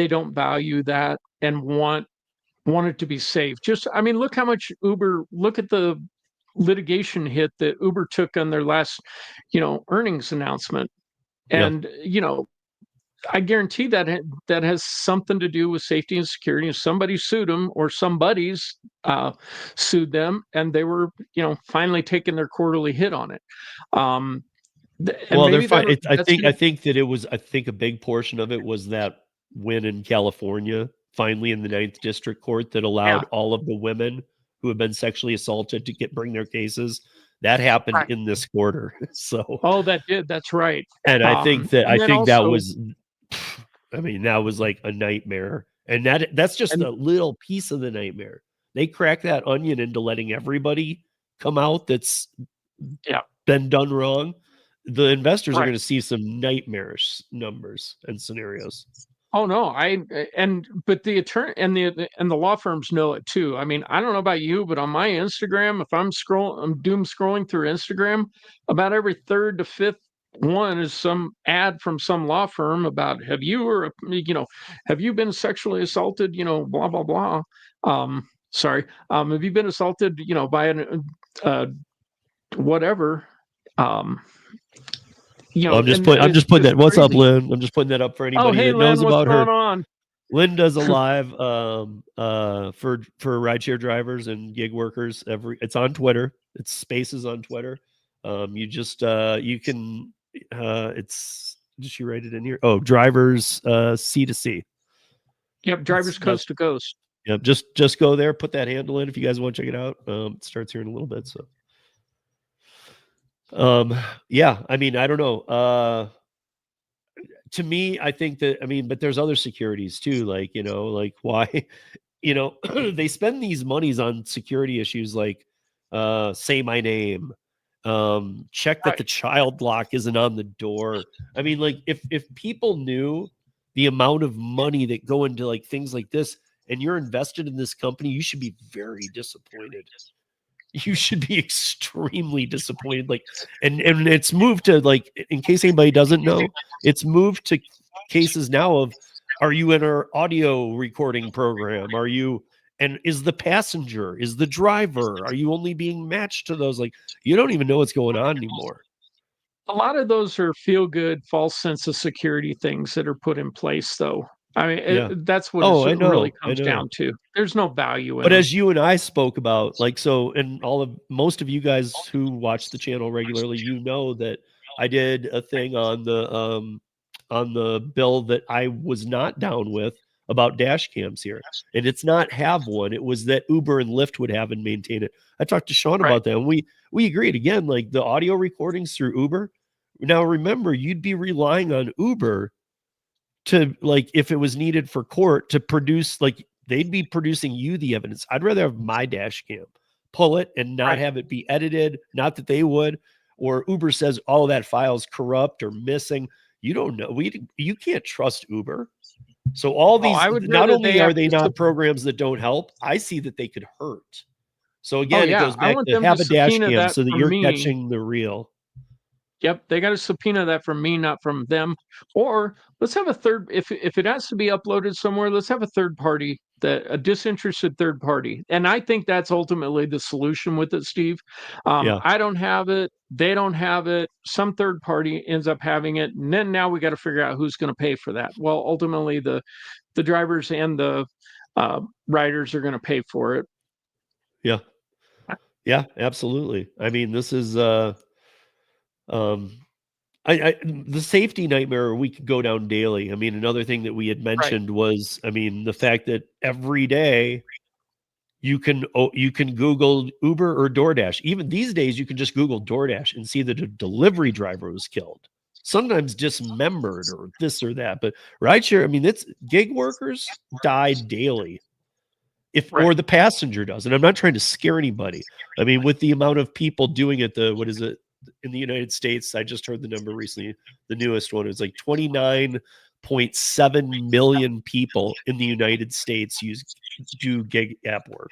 don't value that and want it to be safe. Just, I mean, look how much look at the litigation hit that Uber took on their last, earnings announcement. Yeah. And, I guarantee that that has something to do with safety and security. If somebody sued them or somebody's sued them, and they were, finally taking their quarterly hit on it. And Well, they're maybe fine. that's I think that it was. I think a big portion of it was that win in California, finally in the Ninth District Court, that yeah, allowed all of the women who have been sexually assaulted to bring their cases. That happened right. in this quarter. So, Oh, that did. That's right. and And then that also, was. I mean, that was like a nightmare, and that's just and a little piece of the nightmare. They crack that onion into letting everybody come out that's yeah, been done wrong. The investors are right. going to see some nightmarish numbers and scenarios. Oh no, but the attorney and the law firms know it too. I mean, I don't know about you, but on my Instagram, if I'm doom scrolling through Instagram, about every third to fifth one is some ad from some law firm about have you been sexually assaulted, blah blah blah. Sorry, have you been assaulted, by an whatever, um, and I'm it's just putting just that. What's up, crazy. Lynn? I'm just putting that up for Oh, anybody hey, that knows Len, what's about going her. on? Lynn does a live for rideshare drivers and gig workers. It's on Twitter. It's Spaces on Twitter. You just you can it's did she write it in here? Oh, drivers C to C. Yep, drivers That's coast to coast. Yep. Just go there, put that handle in if you guys want to check it out. It starts here in a little bit. So yeah, I mean, I don't know. To me, I think that, I mean, but there's other securities too, like, like why, they spend these monies on security issues like say my name, check that Right. the child lock isn't on the door. I mean, like if people knew the amount of money that go into like things like this and you're invested in this company, you should be very disappointed. You should be extremely disappointed. Like, and it's moved to, like, in case anybody doesn't know, it's moved to cases now of, are you in our audio recording program? Are you, and is the passenger, is the driver, are you only being matched to those? Like, you don't even know what's going on anymore. A lot of those are feel good, false sense of security things that are put in place, though. I mean, that's what Oh, I it really know. comes down to. There's no value in But them. as you and I spoke about, like, so, and most of you guys who watch the channel regularly, you know that I did a thing on the bill that I was not down with about dash cams here. And it's not have one. It was that Uber and Lyft would have and maintain it. I talked to Sean Right. about that, and we agreed again, like the audio recordings through Uber. Now remember, you'd be relying on Uber to, like, if it was needed for court to produce, like, they'd be producing you the evidence. I'd rather have my dash cam, pull it and not Right. have it be edited. Not that they would, or Uber says, oh, that file's corrupt or missing. You don't know. You can't trust Uber. So all Oh, these, I would not rather they only are have they to not programs that don't help, I see that they could hurt. So oh, again, it yeah. goes I back want to them to have a dash subpoena cam that so that from you're me. catching the real. Yep, they got to subpoena that from me, not from them. Or let's have a third. If it has to be uploaded somewhere, let's have a third party, a disinterested third party. And I think that's ultimately the solution with it, Steve. Yeah. I don't have it. They don't have it. Some third party ends up having it, and then now we got to figure out who's going to pay for that. Well, ultimately, the drivers and the riders are going to pay for it. Yeah. Yeah, absolutely. I mean, this is the safety nightmare we could go down daily. I mean, another thing that we had mentioned was, I mean, the fact that every day you can Google Uber or DoorDash. Even these days, you can just Google DoorDash and see that a delivery driver was killed, sometimes dismembered or this or that. But rideshare, I mean, it's gig workers die daily. Or the passenger does. And I'm not trying to scare anybody. I mean, with the amount of people doing it, what is it in the United States? I just heard the number recently. The newest one is like 29.7 million people in the United States do gig app work.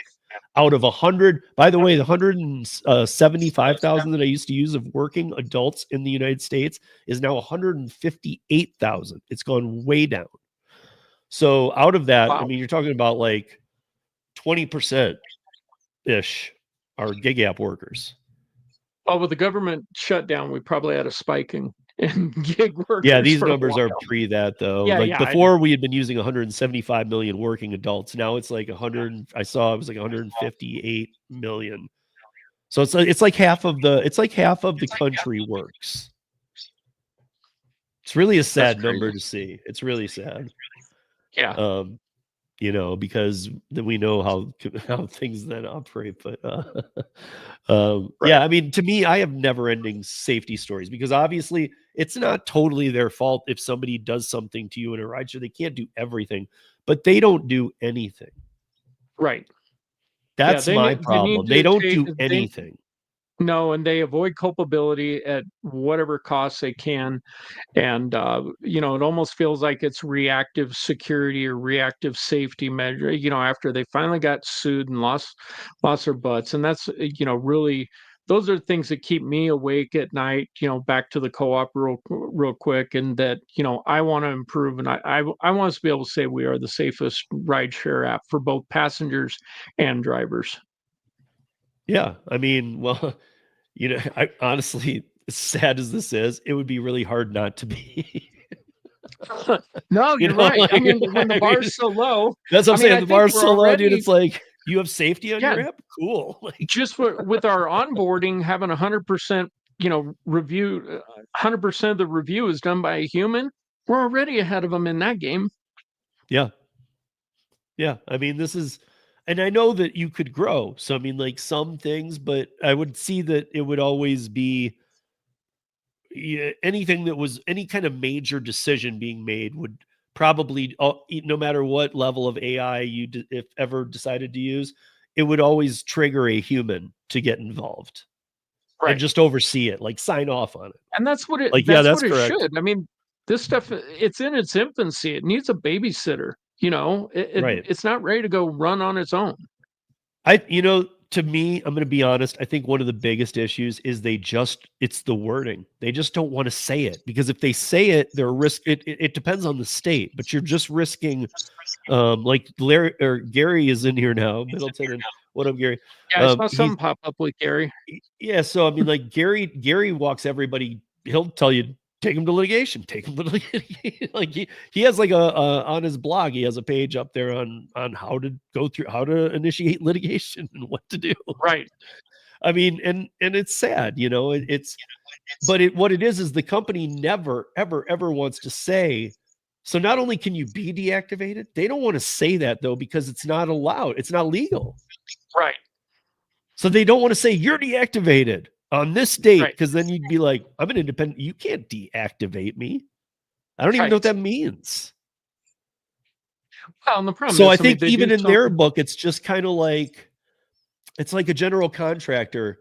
Out of 100, by the way, the 175,000 that I used to use of working adults in the United States is now 158,000. It's gone way down. So out of that, I mean, you're talking about like 20% ish are gig app workers. Well, with the government shutdown, we probably had a spike in gig workers. Yeah, these numbers are pre that though. Yeah, like before we had been using 175 million working adults. Now it's like 100. I saw it was like 158 million. So it's like half of the country works. It's really a sad number to see. It's really sad. Yeah. You know, because then we know how things then operate. But yeah, I mean, to me, I have never-ending safety stories because obviously it's not totally their fault if somebody does something to you in a rideshare. They can't do everything, but they don't do anything. Right. That's my problem. They don't do anything. No, and they avoid culpability at whatever cost they can. And, you know, it almost feels like it's reactive security or reactive safety measure, you know, after they finally got sued and lost their butts. And that's, you know, really, those are things that keep me awake at night, you know, back to the co-op real quick. And that, you know, I want to improve. And I want us to be able to say we are the safest rideshare app for both passengers and drivers. Yeah. I mean, well, you know, I honestly, as sad as this is, it would be really hard not to be. No, you're right. Like, I mean, when the bar's so low. That's what I'm saying. The bar's so low, dude. It's like, you have safety on your app? Cool. Like, just with our onboarding, having 100%, you know, review, 100% of the review is done by a human. We're already ahead of them in that game. Yeah. Yeah. I mean, this is, and I know that you could grow. So, I mean, like some things, but I would see that it would always be anything that was any kind of major decision being made would probably, no matter what level of AI you if ever decided to use, it would always trigger a human to get involved and just oversee it, like sign off on it. And that's what it, like, that's that's what correct. It should. I mean, this stuff, it's in its infancy. It needs a babysitter. You know, it's not ready to go run on its own. You know, to me, I'm going to be honest. I think one of the biggest issues is it's the wording. They just don't want to say it because if they say it, they're it depends on the state, but you're just risking, like Larry or Gary is in here now, Middleton. And what up, Gary? Yeah, I saw something pop up with Gary. Yeah. So, I mean, like Gary walks everybody. He'll tell you take him to litigation, take him to litigation. Like he has like a on his blog, he has a page up there on how to go through, how to initiate litigation and what to do. Right. I mean, and it's sad, you know, what it is the company never, ever wants to say. So not only can you be deactivated, they don't want to say that though, because it's not allowed. It's not legal. Right. So they don't want to say you're deactivated on this date, because then you'd be like, I'm an independent. You can't deactivate me. I don't even know what that means. Well, and the problem so is, I think even in their book, it's just kind of like, it's like a general contractor,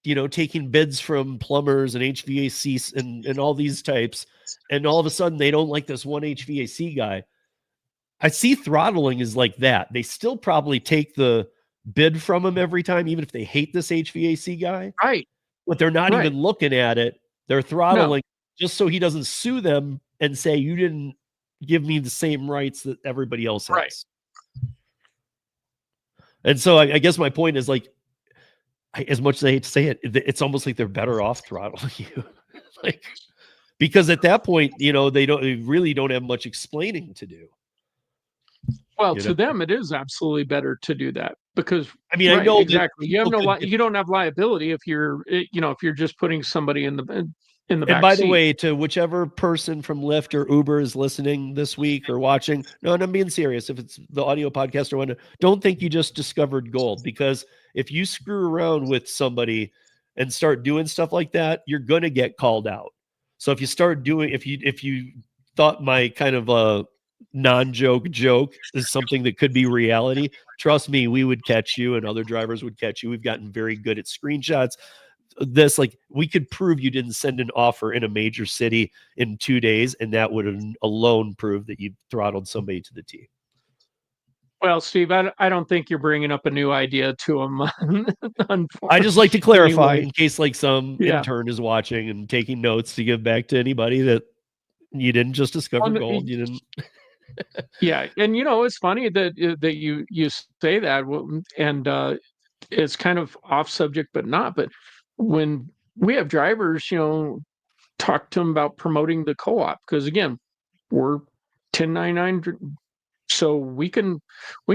you know, taking bids from plumbers and HVAC and all these types. And all of a sudden they don't like this one HVAC guy. I see throttling is like that. They still probably take the bid from him every time, even if they hate this HVAC guy. Right. But they're not even looking at it. They're throttling just so he doesn't sue them and say, you didn't give me the same rights that everybody else has. Right. And so I guess my point is, like, as much as I hate to say it, it's almost like they're better off throttling you. Like, because at that point, you know, they really don't have much explaining to do. Well, to them, it is absolutely better to do that, because I mean, I know exactly. You have you don't have liability if you're, you know, if you're just putting somebody in the back and by seat. the way, to whichever person from Lyft or Uber is listening this week or watching, no, and I'm being serious. If it's the audio podcast or whatnot, don't think you just discovered gold, because if you screw around with somebody and start doing stuff like that, you're going to get called out. So if you start doing, if you thought my kind of non-joke joke is something that could be reality, trust me, we would catch you and other drivers would catch you. We've gotten very good at screenshots. This, like, we could prove you didn't send an offer in a major city in 2 days, and that would alone prove that you throttled somebody to the T. Well, Steve, I don't think you're bringing up a new idea to him. I just like to clarify in case, like, some intern is watching and taking notes to give back to anybody, that you didn't just discover gold. You didn't. Yeah, and you know, it's funny that you say that, and it's kind of off subject, but not. But when we have drivers, you know, talk to them about promoting the co-op, because again, we're 1099, so we can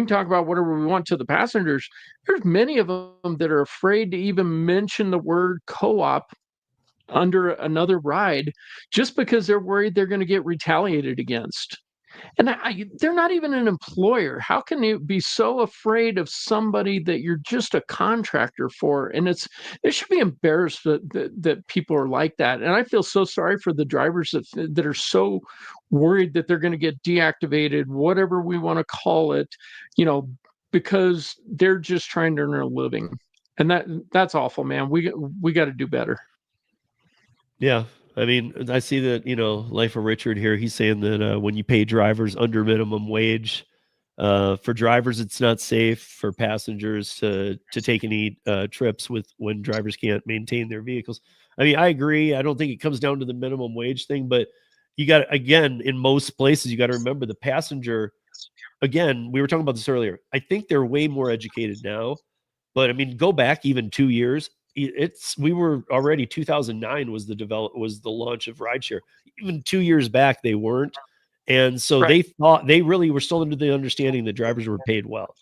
talk about whatever we want to the passengers. There's many of them that are afraid to even mention the word co-op under another ride, just because they're worried they're going to get retaliated against. And they're not even an employer. How can you be so afraid of somebody that you're just a contractor for? And they should be embarrassed that people are like that. And I feel so sorry for the drivers that are so worried that they're going to get deactivated, whatever we want to call it, you know, because they're just trying to earn a living. And that's awful, man. We got to do better. Yeah. I mean, I see that, you know, Life of Richard here, he's saying that when you pay drivers under minimum wage, for drivers, it's not safe for passengers to take any trips when drivers can't maintain their vehicles. I mean, I agree. I don't think it comes down to the minimum wage thing, but you got, again, in most places, you got to remember the passenger. Again, we were talking about this earlier. I think they're way more educated now, but I mean, go back even 2 years. We were already 2009 was the launch of rideshare. Even 2 years back, they weren't. And so they thought, they really were still under the understanding that drivers were paid well.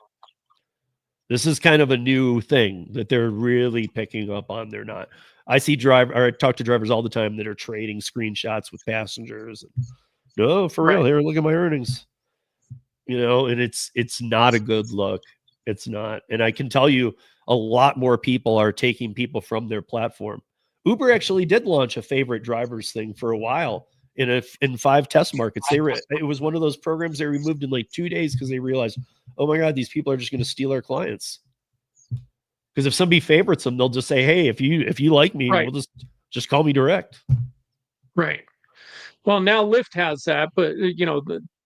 This is kind of a new thing that they're really picking up on. They're not. I talk to drivers all the time that are trading screenshots with passengers. No, for real. Here, look at my earnings. You know, and it's not a good look. It's not. And I can tell you, a lot more people are taking people from their platform. Uber actually did launch a favorite drivers thing for a while in 5 test markets. It was one of those programs they removed in like 2 days because they realized, oh my God, these people are just going to steal our clients. Because if somebody favorites them, they'll just say, hey, if you like me, we'll just call me direct. Right. Well, now Lyft has that, but you know,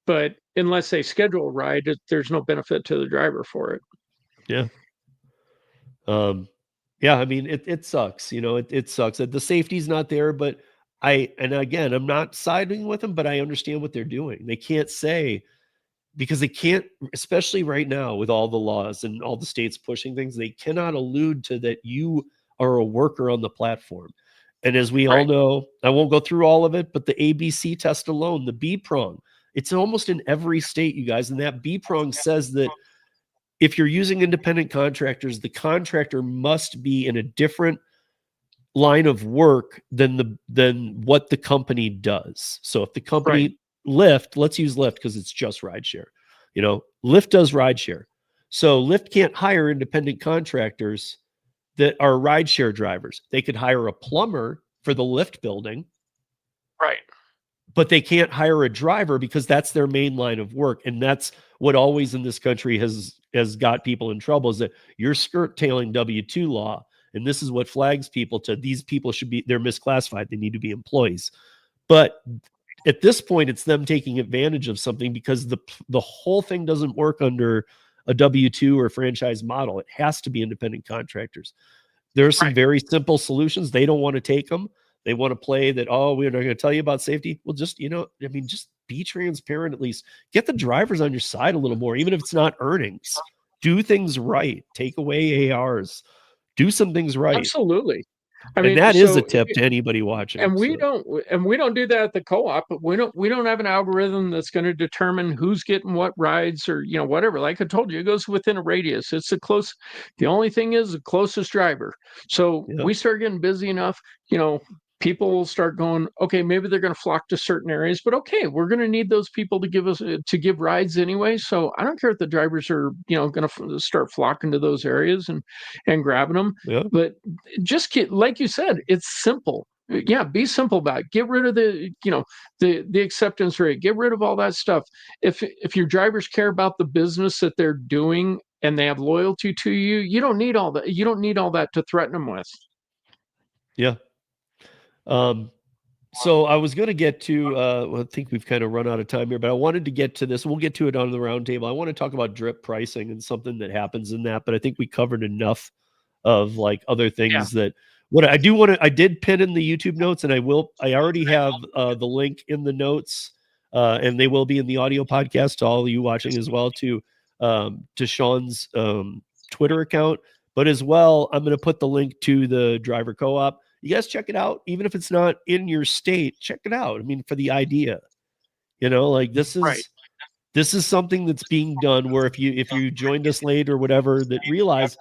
but unless they schedule a ride, there's no benefit to the driver for it. Yeah. Yeah, I mean, it sucks, you know, it sucks that the safety's not there, but and again, I'm not siding with them, but I understand what they're doing. They can't say, because they can't, especially right now with all the laws and all the states pushing things, they cannot allude to that you are a worker on the platform. And as we all know, I won't go through all of it, but the ABC test alone, the B prong, it's almost in every state, you guys. And that B prong says that if you're using independent contractors, the contractor must be in a different line of work than what the company does. So if the company Lyft, let's use Lyft because it's just rideshare. Lyft does rideshare. So Lyft can't hire independent contractors that are rideshare drivers. They could hire a plumber for the Lyft building. Right. But they can't hire a driver because that's their main line of work. And that's what always in this country has got people in trouble, is that you're skirt tailing W-2 law. And this is what flags people to these people they're misclassified. They need to be employees. But at this point, it's them taking advantage of something because the whole thing doesn't work under a W-2 or franchise model. It has to be independent contractors. There are some very simple solutions. They don't want to take them. They want to play that, we're not going to tell you about safety. Well, just, just be transparent at least. Get the drivers on your side a little more, even if it's not earnings. Do things right. Take away ARs. Do some things right. Absolutely. And that is a tip to anybody watching. And we don't do that at the co-op. But we don't have an algorithm that's going to determine who's getting what rides or whatever. Like I told you, it goes within a radius. It's the only thing is the closest driver. So we start getting busy enough, people will start going, okay, maybe they're going to flock to certain areas, but okay, we're going to need those people to give rides anyway. So I don't care if the drivers are, going to start flocking to those areas and grabbing them. Yeah. But just like you said, it's simple. Yeah, be simple about it. Get rid of the acceptance rate. Get rid of all that stuff. If your drivers care about the business that they're doing and they have loyalty to you, you don't need all that. You don't need all that to threaten them with. Yeah. So I was going to get to, I think we've kind of run out of time here, but I wanted to get to this. We'll get to it on the roundtable. I want to talk about drip pricing and something that happens in that, but I think we covered enough of like other things that what I do want to, I did pin in the YouTube notes, and I already have the link in the notes, and they will be in the audio podcast to all of you watching as well, to Sean's Twitter account, but as well, I'm going to put the link to the driver co-op. You guys check it out. Even if it's not in your state, check it out. I mean, for the idea, like this is something that's being done where if you joined us late or whatever, that realize,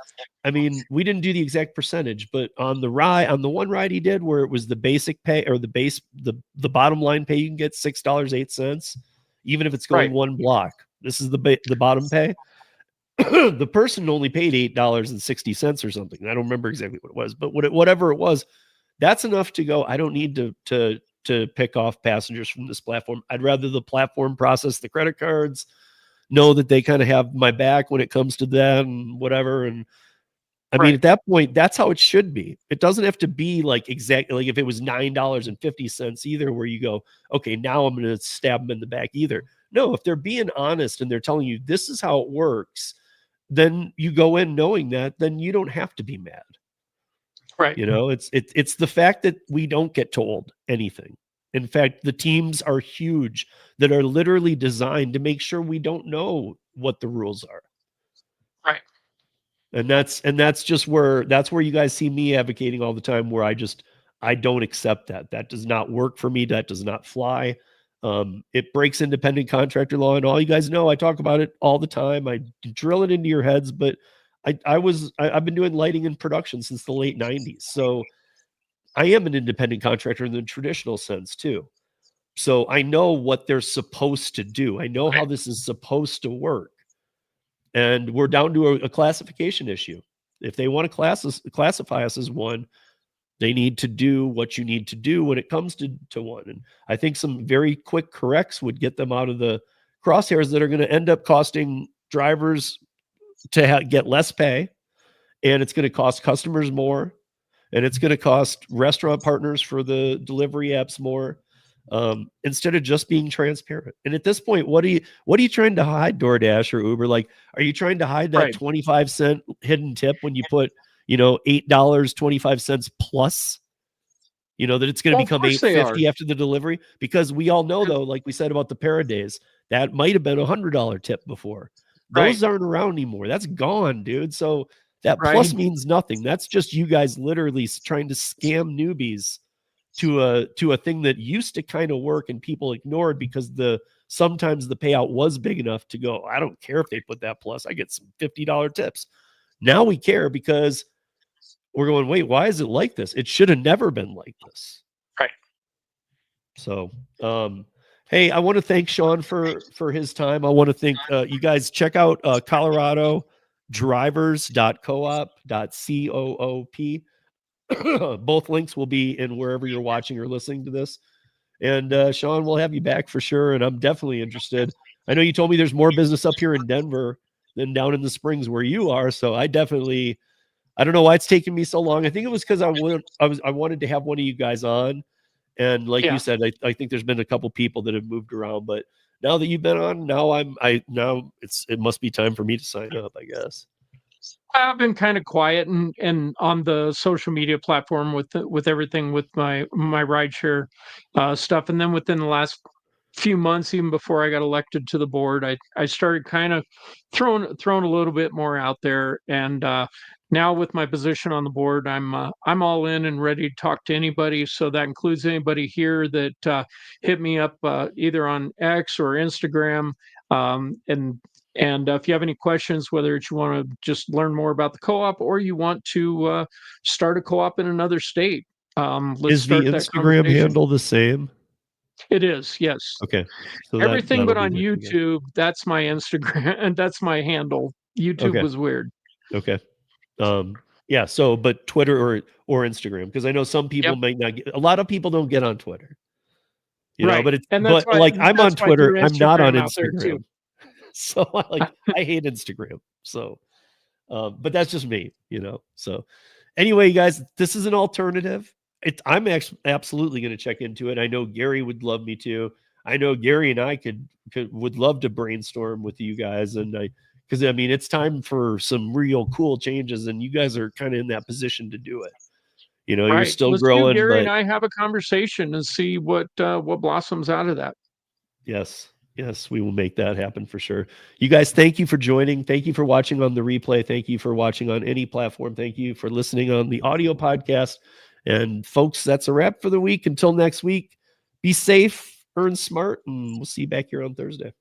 I mean, we didn't do the exact percentage, but on the one ride he did where it was the basic pay or the bottom line pay, you can get $6.08, even if it's going one block. This is the bottom pay. The person only paid $8.60 or something. I don't remember exactly what it was, but whatever it was, that's enough to go, I don't need to pick off passengers from this platform. I'd rather the platform process the credit cards, know that they kind of have my back when it comes to that and whatever. And I mean, at that point, that's how it should be. It doesn't have to be like exactly like if it was $9.50 either, where you go, okay, now I'm going to stab them in the back either. No, if they're being honest and they're telling you this is how it works, then you go in knowing that, then you don't have to be mad. Right. It's the fact that we don't get told anything. In fact, the teams are huge that are literally designed to make sure we don't know what the rules are. Right. And that's where you guys see me advocating all the time, where I don't accept that. That does not work for me. That does not fly. It breaks independent contractor law, and all you guys know, I talk about it all the time. I drill it into your heads, but I've been doing lighting and production since the late 90s. So I am an independent contractor in the traditional sense too. So I know what they're supposed to do. I know how this is supposed to work. And we're down to a classification issue. If they want to classify us as one, they need to do what you need to do when it comes to one. And I think some very quick corrects would get them out of the crosshairs that are going to end up costing drivers to get less pay, and it's going to cost customers more, and it's going to cost restaurant partners for the delivery apps more, instead of just being transparent. And at this point, what are you trying to hide, DoorDash or Uber? Like, are you trying to hide that 25-cent hidden tip when you put $8.25 plus, that it's going to become $8.50 after the delivery? Because we all know, though, like we said about the Paradays, that might have been a $100 tip before. Those aren't around anymore. That's gone, dude. So that plus means nothing. That's just you guys literally trying to scam newbies to a thing that used to kind of work and people ignored because sometimes the payout was big enough to go, I don't care if they put that plus, I get some $50 tips. Now we care because we're going, wait, why is it like this? It should have never been like this. Right. So, hey, I want to thank Sean for his time. I want to thank you guys. Check out Colorado drivers.coop.coop. Both links will be in wherever you're watching or listening to this. And Sean, we'll have you back for sure. And I'm definitely interested. I know you told me there's more business up here in Denver than down in the Springs where you are. So I don't know why it's taken me so long. I think it was because I wanted to have one of you guys on. And like you said, I think there's been a couple people that have moved around, but now that you've been on, now it must be time for me to sign up, I guess. I've been kind of quiet and on the social media platform with everything with my rideshare stuff, and then within the last few months, even before I got elected to the board, I started kind of throwing a little bit more out there, and now with my position on the board, I'm all in and ready to talk to anybody. So that includes anybody here that hit me up either on X or Instagram, and if you have any questions, whether it's you want to just learn more about the co-op or you want to start a co-op in another state, is the Instagram handle the same? It is, yes. Okay. So everything but on YouTube, that's my Instagram and that's my handle. YouTube was weird. Okay. Yeah. So, but Twitter or Instagram, because I know some people might not get. A lot of people don't get on Twitter. You know, but I'm on Twitter. I'm not on Instagram. So I hate Instagram. So, but that's just me, you know. So anyway, you guys, this is an alternative. I'm absolutely going to check into it. I know Gary would love me to. I know Gary and I would love to brainstorm with you guys. And because I mean, it's time for some real cool changes, and you guys are kind of in that position to do it. You know, you're still growing. Gary and I have a conversation and see what blossoms out of that. Yes, we will make that happen for sure. You guys, thank you for joining. Thank you for watching on the replay. Thank you for watching on any platform. Thank you for listening on the audio podcast. And folks, that's a wrap for the week. Until next week, be safe, earn smart, and we'll see you back here on Thursday.